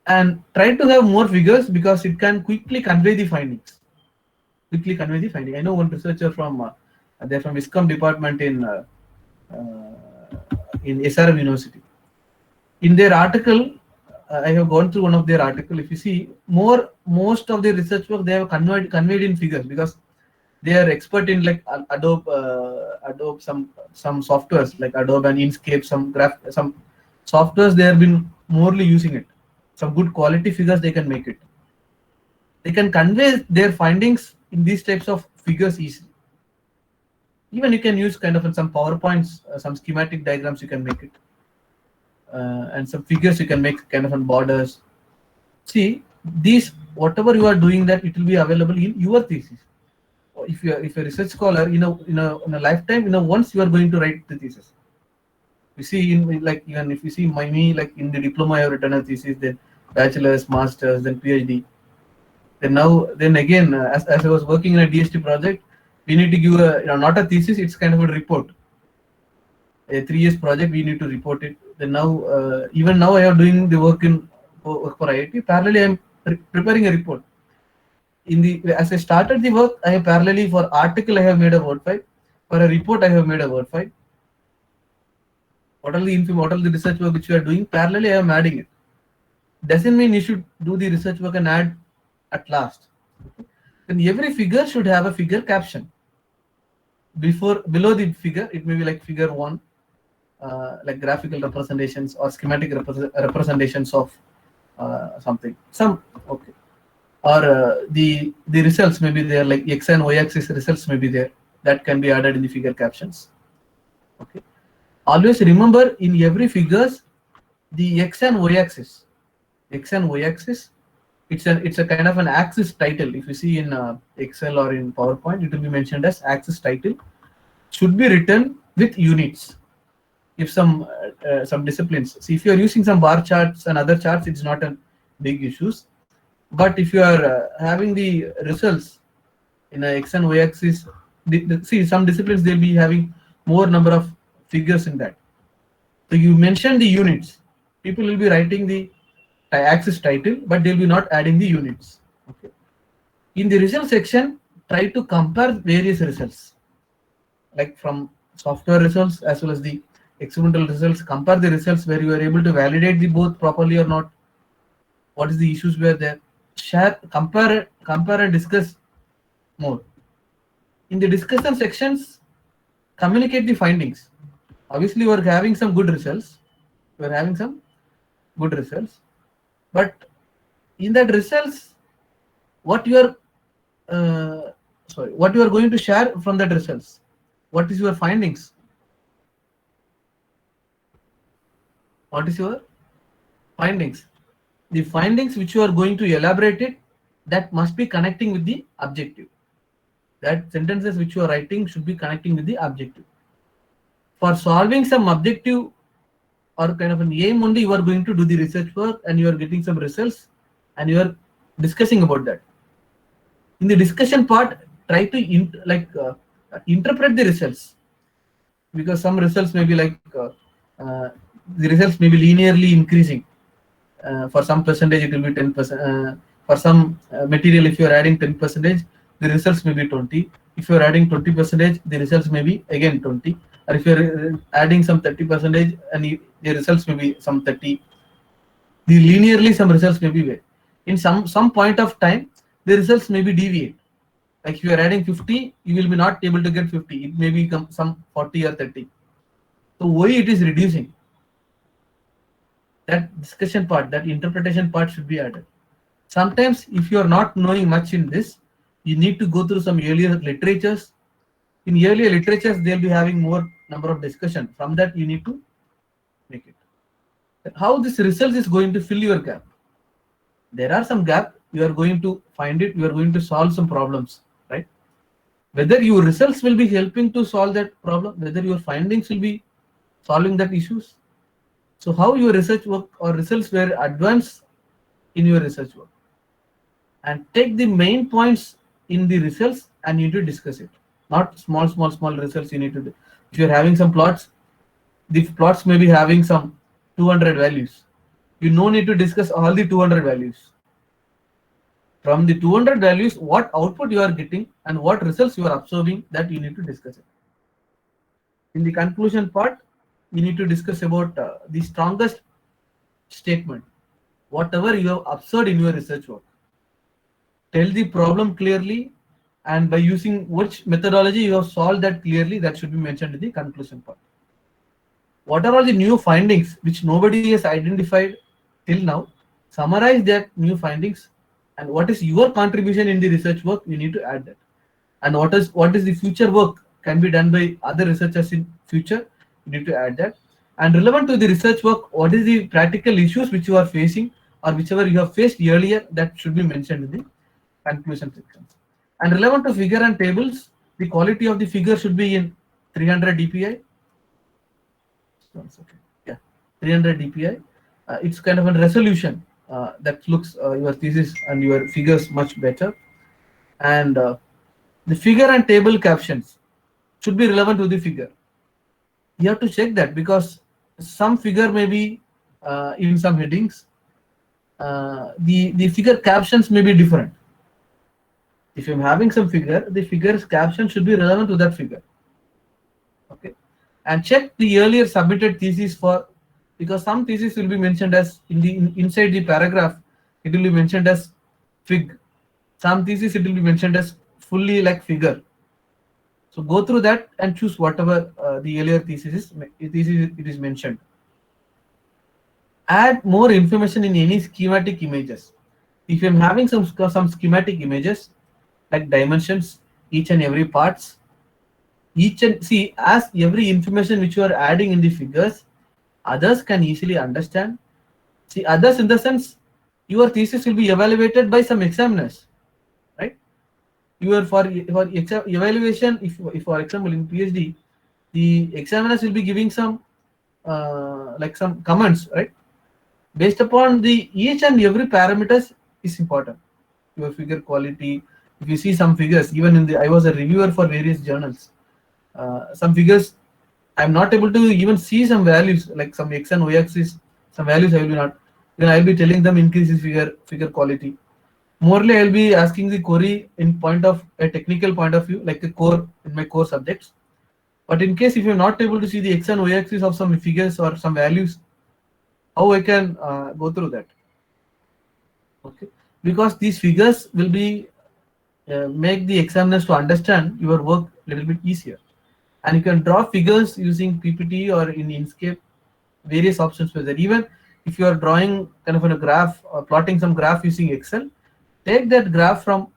[SPEAKER 1] And try to have more figures because it can quickly convey the findings. I know one researcher from they're from Viscom department in SRM University. In their article, I have gone through one of their article. If you see, most of their research work they have conveyed in figures because they are expert in like Adobe some softwares like Adobe and Inkscape, some softwares they have been morely using it. Some good quality figures they can make it. They can convey their findings in these types of figures easily. Even you can use kind of some PowerPoints, some schematic diagrams you can make it. And some figures you can make kind of on borders. See, these whatever you are doing that it will be available in your thesis. If you are a research scholar, in a lifetime, once you are going to write the thesis. You see, even if you see me, like in the diploma, I have written a thesis, then bachelor's, master's, then PhD. Then again, as I was working in a DST project, we need to give not a thesis, it's kind of a report. A 3 years project, we need to report it. Then even now I am doing the work for IIT. Parallelly, I am preparing a report. As I started the work, I have parallelly for article I have made a word file. For a report, I have made a word file. What are the research work which you are doing? Parallelly, I am adding it. Doesn't mean you should do the research work and add at last. Then every figure should have a figure caption. Below the figure, it may be like figure 1, like graphical representations or schematic representations of something. Okay. Or the results may be there, like X and Y axis results may be there. That can be added in the figure captions. Okay. Always remember in every figures, the X and Y axis, it's a kind of an axis title. If you see in Excel or in PowerPoint, it will be mentioned as axis title. Should be written with units. If some disciplines, see if you are using some bar charts and other charts, it's not a big issues. But if you are having the results in a X and Y axis, see some disciplines they'll be having more number of figures in that. So you mention the units. People will be writing the axis title, but they'll be not adding the units. Okay. In the result section, try to compare various results, like from software results as well as the experimental results. Compare the results where you are able to validate the both properly or not. What is the issues were there? Share, compare and discuss more. In the discussion sections, communicate the findings. Obviously, you are having some good results. But in that results, what you are going to share from that results? What is your findings? What is your findings? The findings which you are going to elaborate it, that must be connecting with the objective. That sentences which you are writing should be connecting with the objective. For solving some objective or kind of an aim only, you are going to do the research work and you are getting some results and you are discussing about that. In the discussion part, try to interpret the results, because some results may be like the results may be linearly increasing. For some percentage, it will be 10%. For some material, if you are adding 10%, the results may be 20. If you are adding 20%, the results may be again 20. Or if you are adding some 30% and the results may be some 30. The linearly some results may be way. In some point of time, the results may be deviate. Like if you are adding 50, you will be not able to get 50. It may become some 40 or 30. So why it is reducing? That discussion part, that interpretation part should be added. Sometimes if you are not knowing much in this, you need to go through some earlier literatures. In earlier literatures, they'll be having more number of discussion. From that, you need to make it. How this result is going to fill your gap? There are some gap. You are going to find it. You are going to solve some problems, right? Whether your results will be helping to solve that problem, whether your findings will be solving that issues. So how your research work or results were advanced in your research work, and take the main points in the results and you need to discuss it. Not small results you need to do. If you're having some plots, The plots may be having some 200 values. You no need to discuss all the 200 values. From the 200 values, what output you are getting and what results you are observing, that you need to discuss it. In the conclusion part, you need to discuss about the strongest statement, whatever you have observed in your research work. Tell the problem clearly, and by using which methodology you have solved that clearly, that should be mentioned in the conclusion part. What are all the new findings which nobody has identified till now? Summarize that new findings, and what is your contribution in the research work, you need to add that. And what is the future work can be done by other researchers in future, you need to add that. And relevant to the research work, what is the practical issues which you are facing or whichever you have faced earlier, that should be mentioned in the conclusion section. And relevant to figure and tables, the quality of the figure should be in 300 dpi. Yeah, 300 dpi. It's kind of a resolution that looks your thesis and your figures much better. And the figure and table captions should be relevant to the figure. You have to check that, because some figure may be in some headings. The figure captions may be different. If I'm having some figure, the figure's caption should be relevant to that figure. Okay, and check the earlier submitted thesis for, because some thesis will be mentioned as inside the paragraph, it will be mentioned as fig. Some thesis it will be mentioned as fully like figure. So go through that and choose whatever the earlier thesis it is mentioned. Add more information in any schematic images. If I'm having some schematic images like dimensions, each and every parts, see, as every information which you are adding in the figures, others can easily understand. See, others in the sense, your thesis will be evaluated by some examiners, right? For evaluation, if for example in PhD, the examiners will be giving some like some comments, right? Based upon the each and every parameters is important. Your figure quality. If you see some figures, even in I was a reviewer for various journals. Some figures I'm not able to even see some values, like some x and y axis, some values I will not. Then I'll be telling them increase this figure quality. Morely, I'll be asking the query in point of a technical point of view, like a core in my core subjects. But in case if you're not able to see the x and y axis of some figures or some values, how I can go through that? Okay, because these figures will be make the examiners to understand your work a little bit easier. And you can draw figures using PPT or in Inkscape, various options for that. Even if you are drawing kind of a graph or plotting some graph using Excel, take that graph from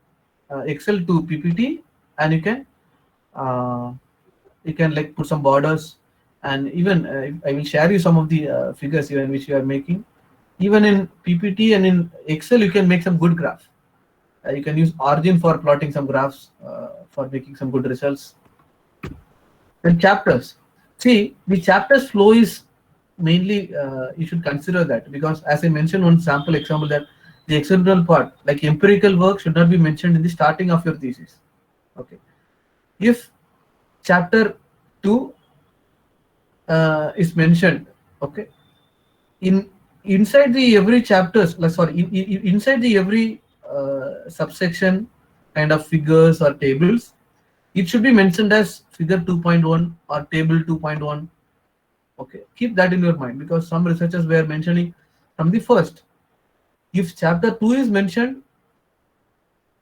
[SPEAKER 1] Excel to PPT, and you can like put some borders. And even I will share you some of the figures even which you are making. Even in PPT and in Excel, you can make some good graph. You can use Origin for plotting some graphs for making some good results. Then chapters. See, the chapters flow is mainly you should consider that, because as I mentioned one sample example, that the experimental part, like empirical work, should not be mentioned in the starting of your thesis. Okay, if chapter 2 is mentioned, okay, inside the every chapters, inside the every subsection kind of figures or tables, it should be mentioned as figure 2.1 or table 2.1. Okay, keep that in your mind, because some researchers were mentioning from the first. If chapter 2 is mentioned,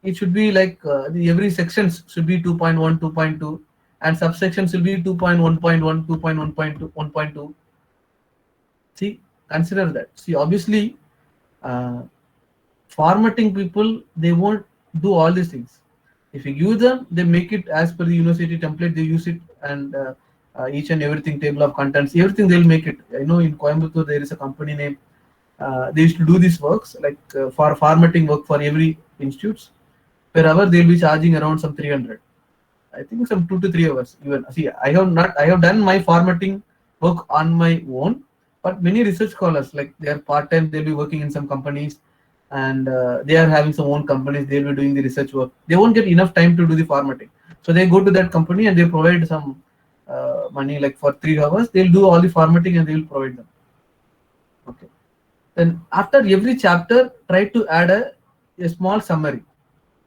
[SPEAKER 1] it should be like every sections should be 2.1, 2.2, and subsections will be 2.1.1, 2.1.2, 1.2. See, consider that. See, obviously, formatting people, they won't do all these things. If you give them, they make it as per the university template, they use it, and each and everything, table of contents, everything they'll make it. I know in Coimbatore there is a company name, they used to do these works, like for formatting work for every institutes. Per hour they'll be charging around some 300. I think some 2 to 3 hours even. See, I have done my formatting work on my own, but many research scholars, like they are part-time, they'll be working in some companies, and they are having some own companies, they'll be doing the research work. They won't get enough time to do the formatting. So they go to that company and they provide some money like for 3 hours. They'll do all the formatting and they will provide them. Okay. Then after every chapter, try to add a small summary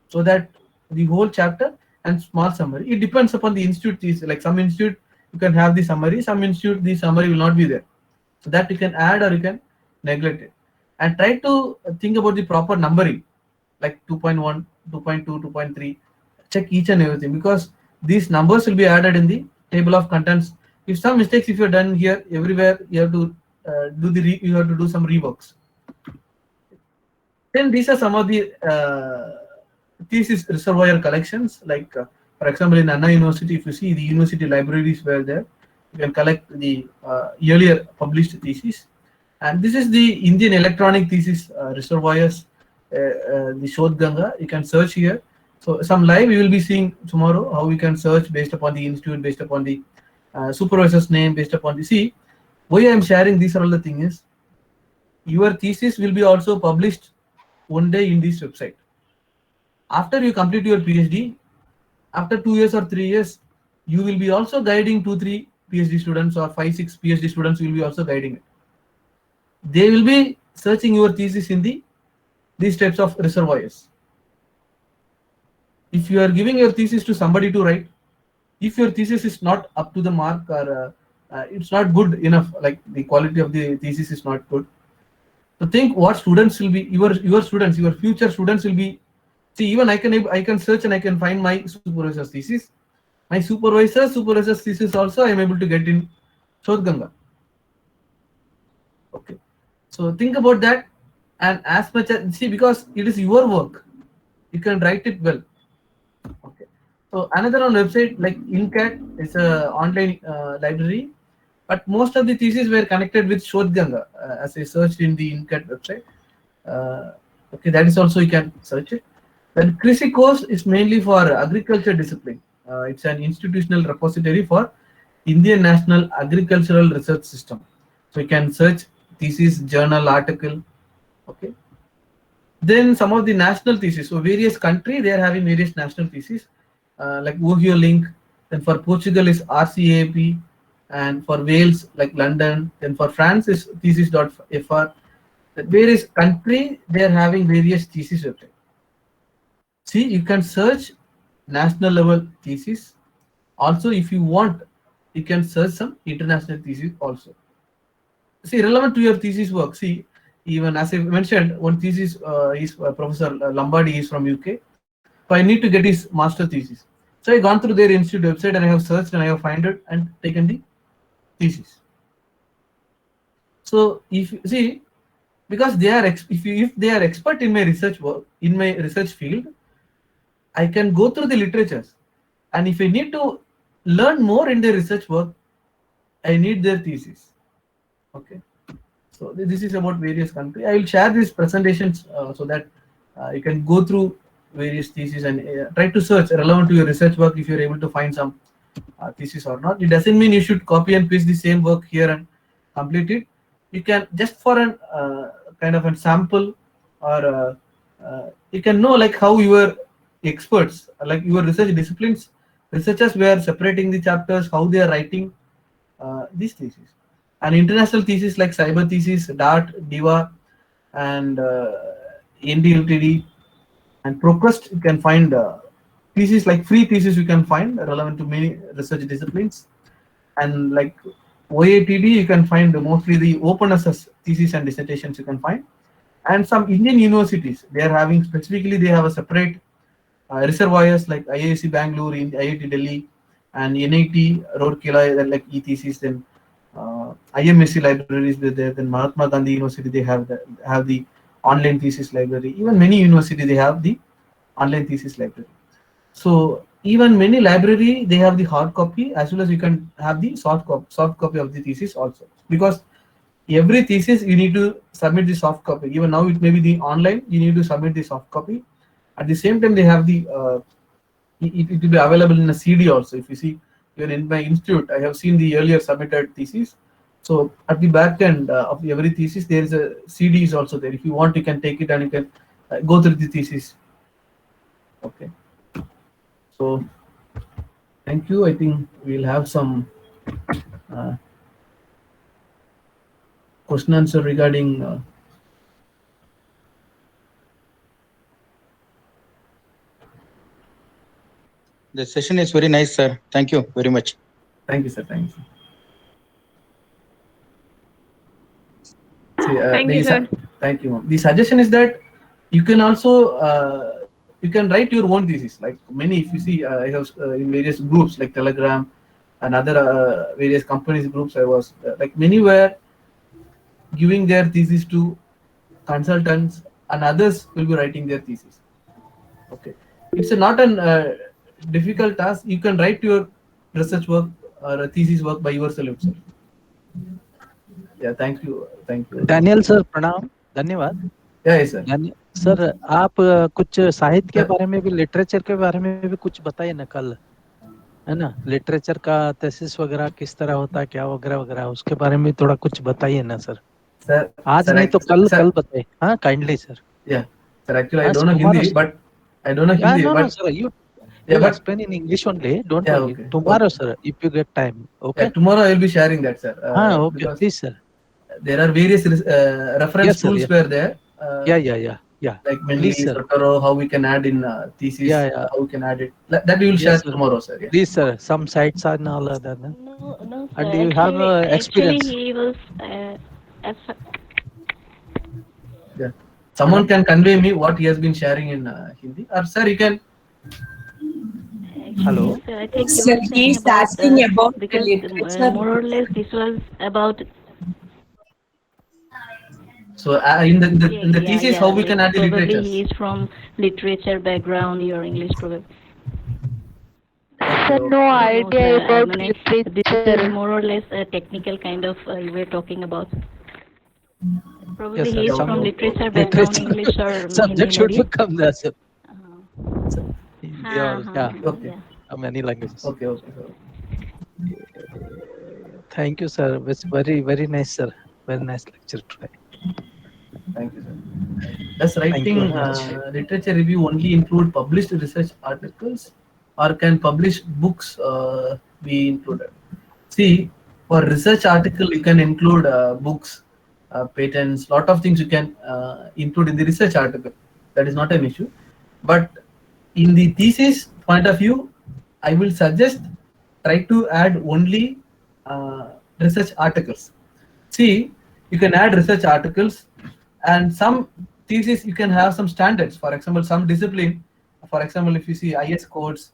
[SPEAKER 1] so that the whole chapter and small summary. It depends upon the institute. Like some institute you can have the summary, some institute the summary will not be there. So that you can add or you can neglect it. And try to think about the proper numbering, like 2.1, 2.2, 2.3. Check each and everything because these numbers will be added in the table of contents. If some mistakes if you're done here, everywhere you have to you have to do some reworks. Then these are some of the thesis reservoir collections. Like for example, in Anna University, if you see the university libraries were there, you can collect the earlier published thesis. And this is the Indian electronic thesis reservoirs, the Shodh Ganga. You can search here. So some live we will be seeing tomorrow how we can search based upon the institute, based upon the supervisor's name, based upon the see. Why I am sharing these are all the thing is your thesis will be also published one day in this website. After you complete your PhD, after 2 years or 3 years, you will be also guiding 2-3 PhD students or 5-6 PhD students will be also guiding it. They will be searching your thesis in these types of reservoirs. If you are giving your thesis to somebody to write, if your thesis is not up to the mark or it's not good enough, like the quality of the thesis is not good, so think what students will be your students, your future students will be. See, even I can search and I can find my supervisor's thesis. My supervisor's thesis also I am able to get in Shodh Ganga. Okay, so think about that, and as much as see because it is your work, you can write it well. Okay, so another on website like INCAT is a online library, but most of the theses were connected with Shodh Ganga as I searched in the INCAT website. Okay, that is also you can search it. Then CRISI course is mainly for agriculture discipline. It's an institutional repository for Indian National Agricultural Research System. So you can search thesis, journal, article. Okay. Then some of the national theses. So various country they are having various national theses, like Ohio Link. Then for Portugal is RCAP, and for Wales like London. Then for France is thesis.fr. Various country they are having various thesis websites. See, you can search national level thesis. Also, if you want, you can search some international thesis also. See, relevant to your thesis work. See, even as I mentioned, one thesis is Professor Lombardi is from UK. So I need to get his master thesis. So I gone through their institute website and I have searched and I have found it and taken the thesis. So if you see, because they are if they are expert in my research work, in my research field, I can go through the literatures, and if I need to learn more in their research work, I need their thesis. Okay, so this is about various countries. I will share these presentations so that you can go through various theses and try to search relevant to your research work if you're able to find some thesis or not. It doesn't mean you should copy and paste the same work here and complete it. You can just for an kind of a sample or you can know like how your experts like your research disciplines researchers were separating the chapters, how they are writing these theses. And international thesis like cyber thesis, DART, DIVA, and NDLTD and ProQuest, you can find thesis like free thesis you can find relevant to many research disciplines. And like OATD, you can find mostly the open access thesis and dissertations you can find. And some Indian universities, they are having specifically, they have a separate reservoirs like IISc Bangalore, IIT Delhi, and NIT Rourkela, like e-thesis. Then IMSc libraries there. Then Mahatma Gandhi University, they have the online thesis library. Even many universities, they have the online thesis library. So even many library, they have the hard copy as well as you can have the soft copy of the thesis also. Because every thesis you need to submit the soft copy. Even now it may be the online, you need to submit the soft copy. At the same time, they have the it will be available in a CD also. If you see, even in my institute, I have seen the earlier submitted thesis. So at the back end of every thesis, there is a CD is also there. If you want, you can take it and you can go through the thesis. Okay. So thank you. I think we'll have some question answer regarding
[SPEAKER 2] The session is very nice, sir. Thank you very much.
[SPEAKER 1] thank you, sir. Thank you. See,
[SPEAKER 3] Thank you, sir.
[SPEAKER 1] thank you. The suggestion is that you can also you can write your own thesis. Like many, if you see, I have in various groups like Telegram and other various companies groups. I was like many were giving their thesis to consultants, and others will be writing their thesis. Okay, it's not an difficult task. You can write your research work or a thesis work by yourself itself. Yeah, thank you.
[SPEAKER 4] Daniel sir प्रणाम, धन्यवाद।
[SPEAKER 1] Yeah, yes, sir.
[SPEAKER 4] Sir आप कुछ साहित्य के
[SPEAKER 1] sir-
[SPEAKER 4] बारे में भी, literature के बारे में भी कुछ बताइए ना कल, है ना, लिटरेचर का थीसिस वगैरह किस तरह होता है, क्या वगैरह वगैरह, उसके बारे में थोड़ा कुछ बताइए ना सर।
[SPEAKER 1] Sir,
[SPEAKER 4] आज
[SPEAKER 1] sir,
[SPEAKER 4] नहीं तो कल
[SPEAKER 1] sir,
[SPEAKER 4] कल बताइए, हाँ kindly sir.
[SPEAKER 1] yeah, sir. Actually, I
[SPEAKER 4] Yes,
[SPEAKER 1] don't know
[SPEAKER 4] tomorrow,
[SPEAKER 1] Hindi,
[SPEAKER 4] sir.
[SPEAKER 1] but I don't know
[SPEAKER 4] Yeah,
[SPEAKER 1] Hindi,
[SPEAKER 4] no,
[SPEAKER 1] but
[SPEAKER 4] sir, you
[SPEAKER 1] yeah, but
[SPEAKER 4] explain in English only, don't
[SPEAKER 1] yeah,
[SPEAKER 4] worry.
[SPEAKER 1] okay,
[SPEAKER 4] Tomorrow,
[SPEAKER 1] okay.
[SPEAKER 4] sir, if you get time,
[SPEAKER 1] Yeah,
[SPEAKER 4] okay?
[SPEAKER 1] tomorrow I will be sharing that, sir.
[SPEAKER 4] Okay,
[SPEAKER 1] Because
[SPEAKER 4] please, sir.
[SPEAKER 1] there are various reference
[SPEAKER 4] Yes, sir,
[SPEAKER 1] tools
[SPEAKER 4] yeah.
[SPEAKER 1] were there.
[SPEAKER 4] Yeah.
[SPEAKER 1] Like
[SPEAKER 4] Please,
[SPEAKER 1] Mendeley,
[SPEAKER 4] sir.
[SPEAKER 1] Sotero, how we can add in thesis,
[SPEAKER 4] Yeah.
[SPEAKER 1] how we can add it. That we will share
[SPEAKER 4] Yes, sir.
[SPEAKER 1] tomorrow, sir. Yeah.
[SPEAKER 4] Please, sir, some sites are and all of that.
[SPEAKER 3] No, sir.
[SPEAKER 4] And you have
[SPEAKER 3] Actually,
[SPEAKER 4] experience.
[SPEAKER 3] he was.
[SPEAKER 1] Yeah. Someone can convey me what he has been sharing in Hindi, or sir, you can.
[SPEAKER 4] Hello.
[SPEAKER 3] Sir, I think
[SPEAKER 5] Sir,
[SPEAKER 3] you were
[SPEAKER 5] he
[SPEAKER 3] saying
[SPEAKER 5] is asking about the
[SPEAKER 3] because
[SPEAKER 5] literature.
[SPEAKER 3] more or less this was about.
[SPEAKER 1] So in the thesis, how we can add the
[SPEAKER 3] Probably
[SPEAKER 1] literatures.
[SPEAKER 3] he is from literature background. Your English probably.
[SPEAKER 5] Sir, no idea
[SPEAKER 3] sir,
[SPEAKER 5] about
[SPEAKER 3] this is
[SPEAKER 5] literature.
[SPEAKER 3] more or less a technical kind of you were talking about. Probably
[SPEAKER 4] Yes, sir.
[SPEAKER 3] he is
[SPEAKER 4] Some
[SPEAKER 3] from literature background, English or
[SPEAKER 4] subject should
[SPEAKER 3] Hindi.
[SPEAKER 4] become there, sir.
[SPEAKER 1] Sir.
[SPEAKER 4] Hindi or
[SPEAKER 1] Okay.
[SPEAKER 4] many languages.
[SPEAKER 1] Okay, sir.
[SPEAKER 4] Thank you, sir. It's very, very nice, sir. Very nice lecture today.
[SPEAKER 1] Thank you, sir. Does writing
[SPEAKER 4] you very much.
[SPEAKER 1] literature review only include published research articles, or can published books be included? See, for research article, you can include books, patents, lot of things you can include in the research article. That is not an issue. But in the thesis point of view, I will suggest try to add only research articles. See, you can add research articles, and some thesis you can have some standards. For example, some discipline. For example, if you see IS codes,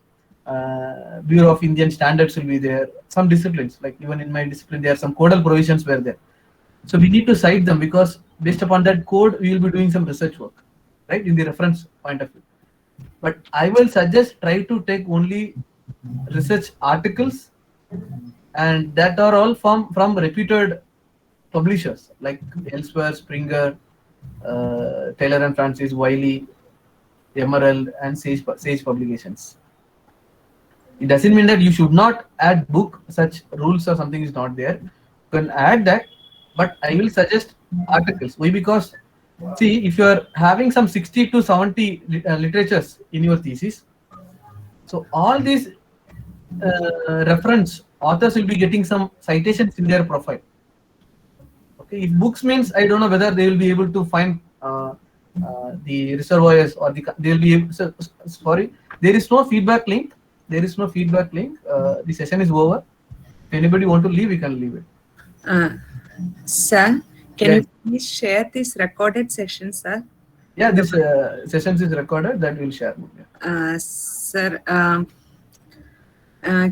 [SPEAKER 1] Bureau of Indian Standards will be there. Some disciplines, like even in my discipline, there are some codal provisions were there. So we need to cite them because based upon that code, we will be doing some research work, right? In the reference point of view. But I will suggest try to take only research articles, and that are all from reputed publishers like Elsewhere, Springer, Taylor and Francis, Wiley, Emerald, and Sage Publications. It doesn't mean that you should not add book, such rules or something is not there. You can add that, but I will suggest articles. Why? Because see, if you are having some 60 to 70 literatures in your thesis, so all these reference authors will be getting some citations in their profile. Okay, if books means I don't know whether they will be able to find the reservoirs or they will be able, sorry, there is no feedback link. There is no feedback link. The session is over. If anybody want to leave, we can leave it.
[SPEAKER 5] Sir, can you please share this recorded session, sir?
[SPEAKER 1] Yeah, this sessions is recorded. That we'll share.
[SPEAKER 5] Sir,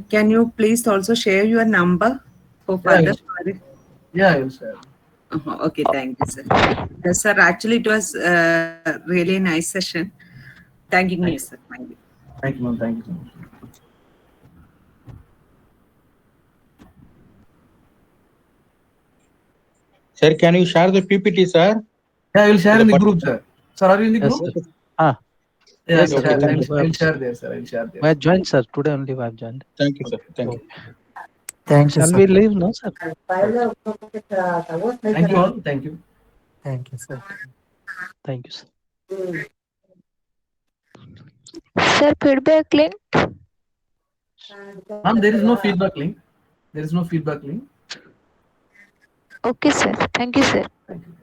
[SPEAKER 5] can you please also share your number for further?
[SPEAKER 1] Yeah, I will share.
[SPEAKER 5] Okay, thank you, sir. Sir, actually, it was really a nice session. Thanking you, sir. Thank you.
[SPEAKER 1] Thank you, ma'am. Thank you so much.
[SPEAKER 2] Sir, can you share the PPT, sir?
[SPEAKER 1] Yeah, I will share in the group, sir. Sir, are you in the
[SPEAKER 4] Yes,
[SPEAKER 1] group?
[SPEAKER 4] sir. Yeah,
[SPEAKER 1] yes,
[SPEAKER 2] okay,
[SPEAKER 1] I'll share there, sir. I'll share there.
[SPEAKER 4] I joined, sir. Today only I have joined.
[SPEAKER 2] Thank you, sir. Thank you.
[SPEAKER 6] Thank you,
[SPEAKER 4] Shall
[SPEAKER 6] sir.
[SPEAKER 4] we leave now, sir?
[SPEAKER 1] Thank you all. Thank you.
[SPEAKER 6] Thank you, sir.
[SPEAKER 4] Thank you, sir.
[SPEAKER 5] Sir, feedback link?
[SPEAKER 1] Ma'am, there is no feedback link. There is no feedback link.
[SPEAKER 7] Okay, sir. Thank you, sir.
[SPEAKER 1] Thank you.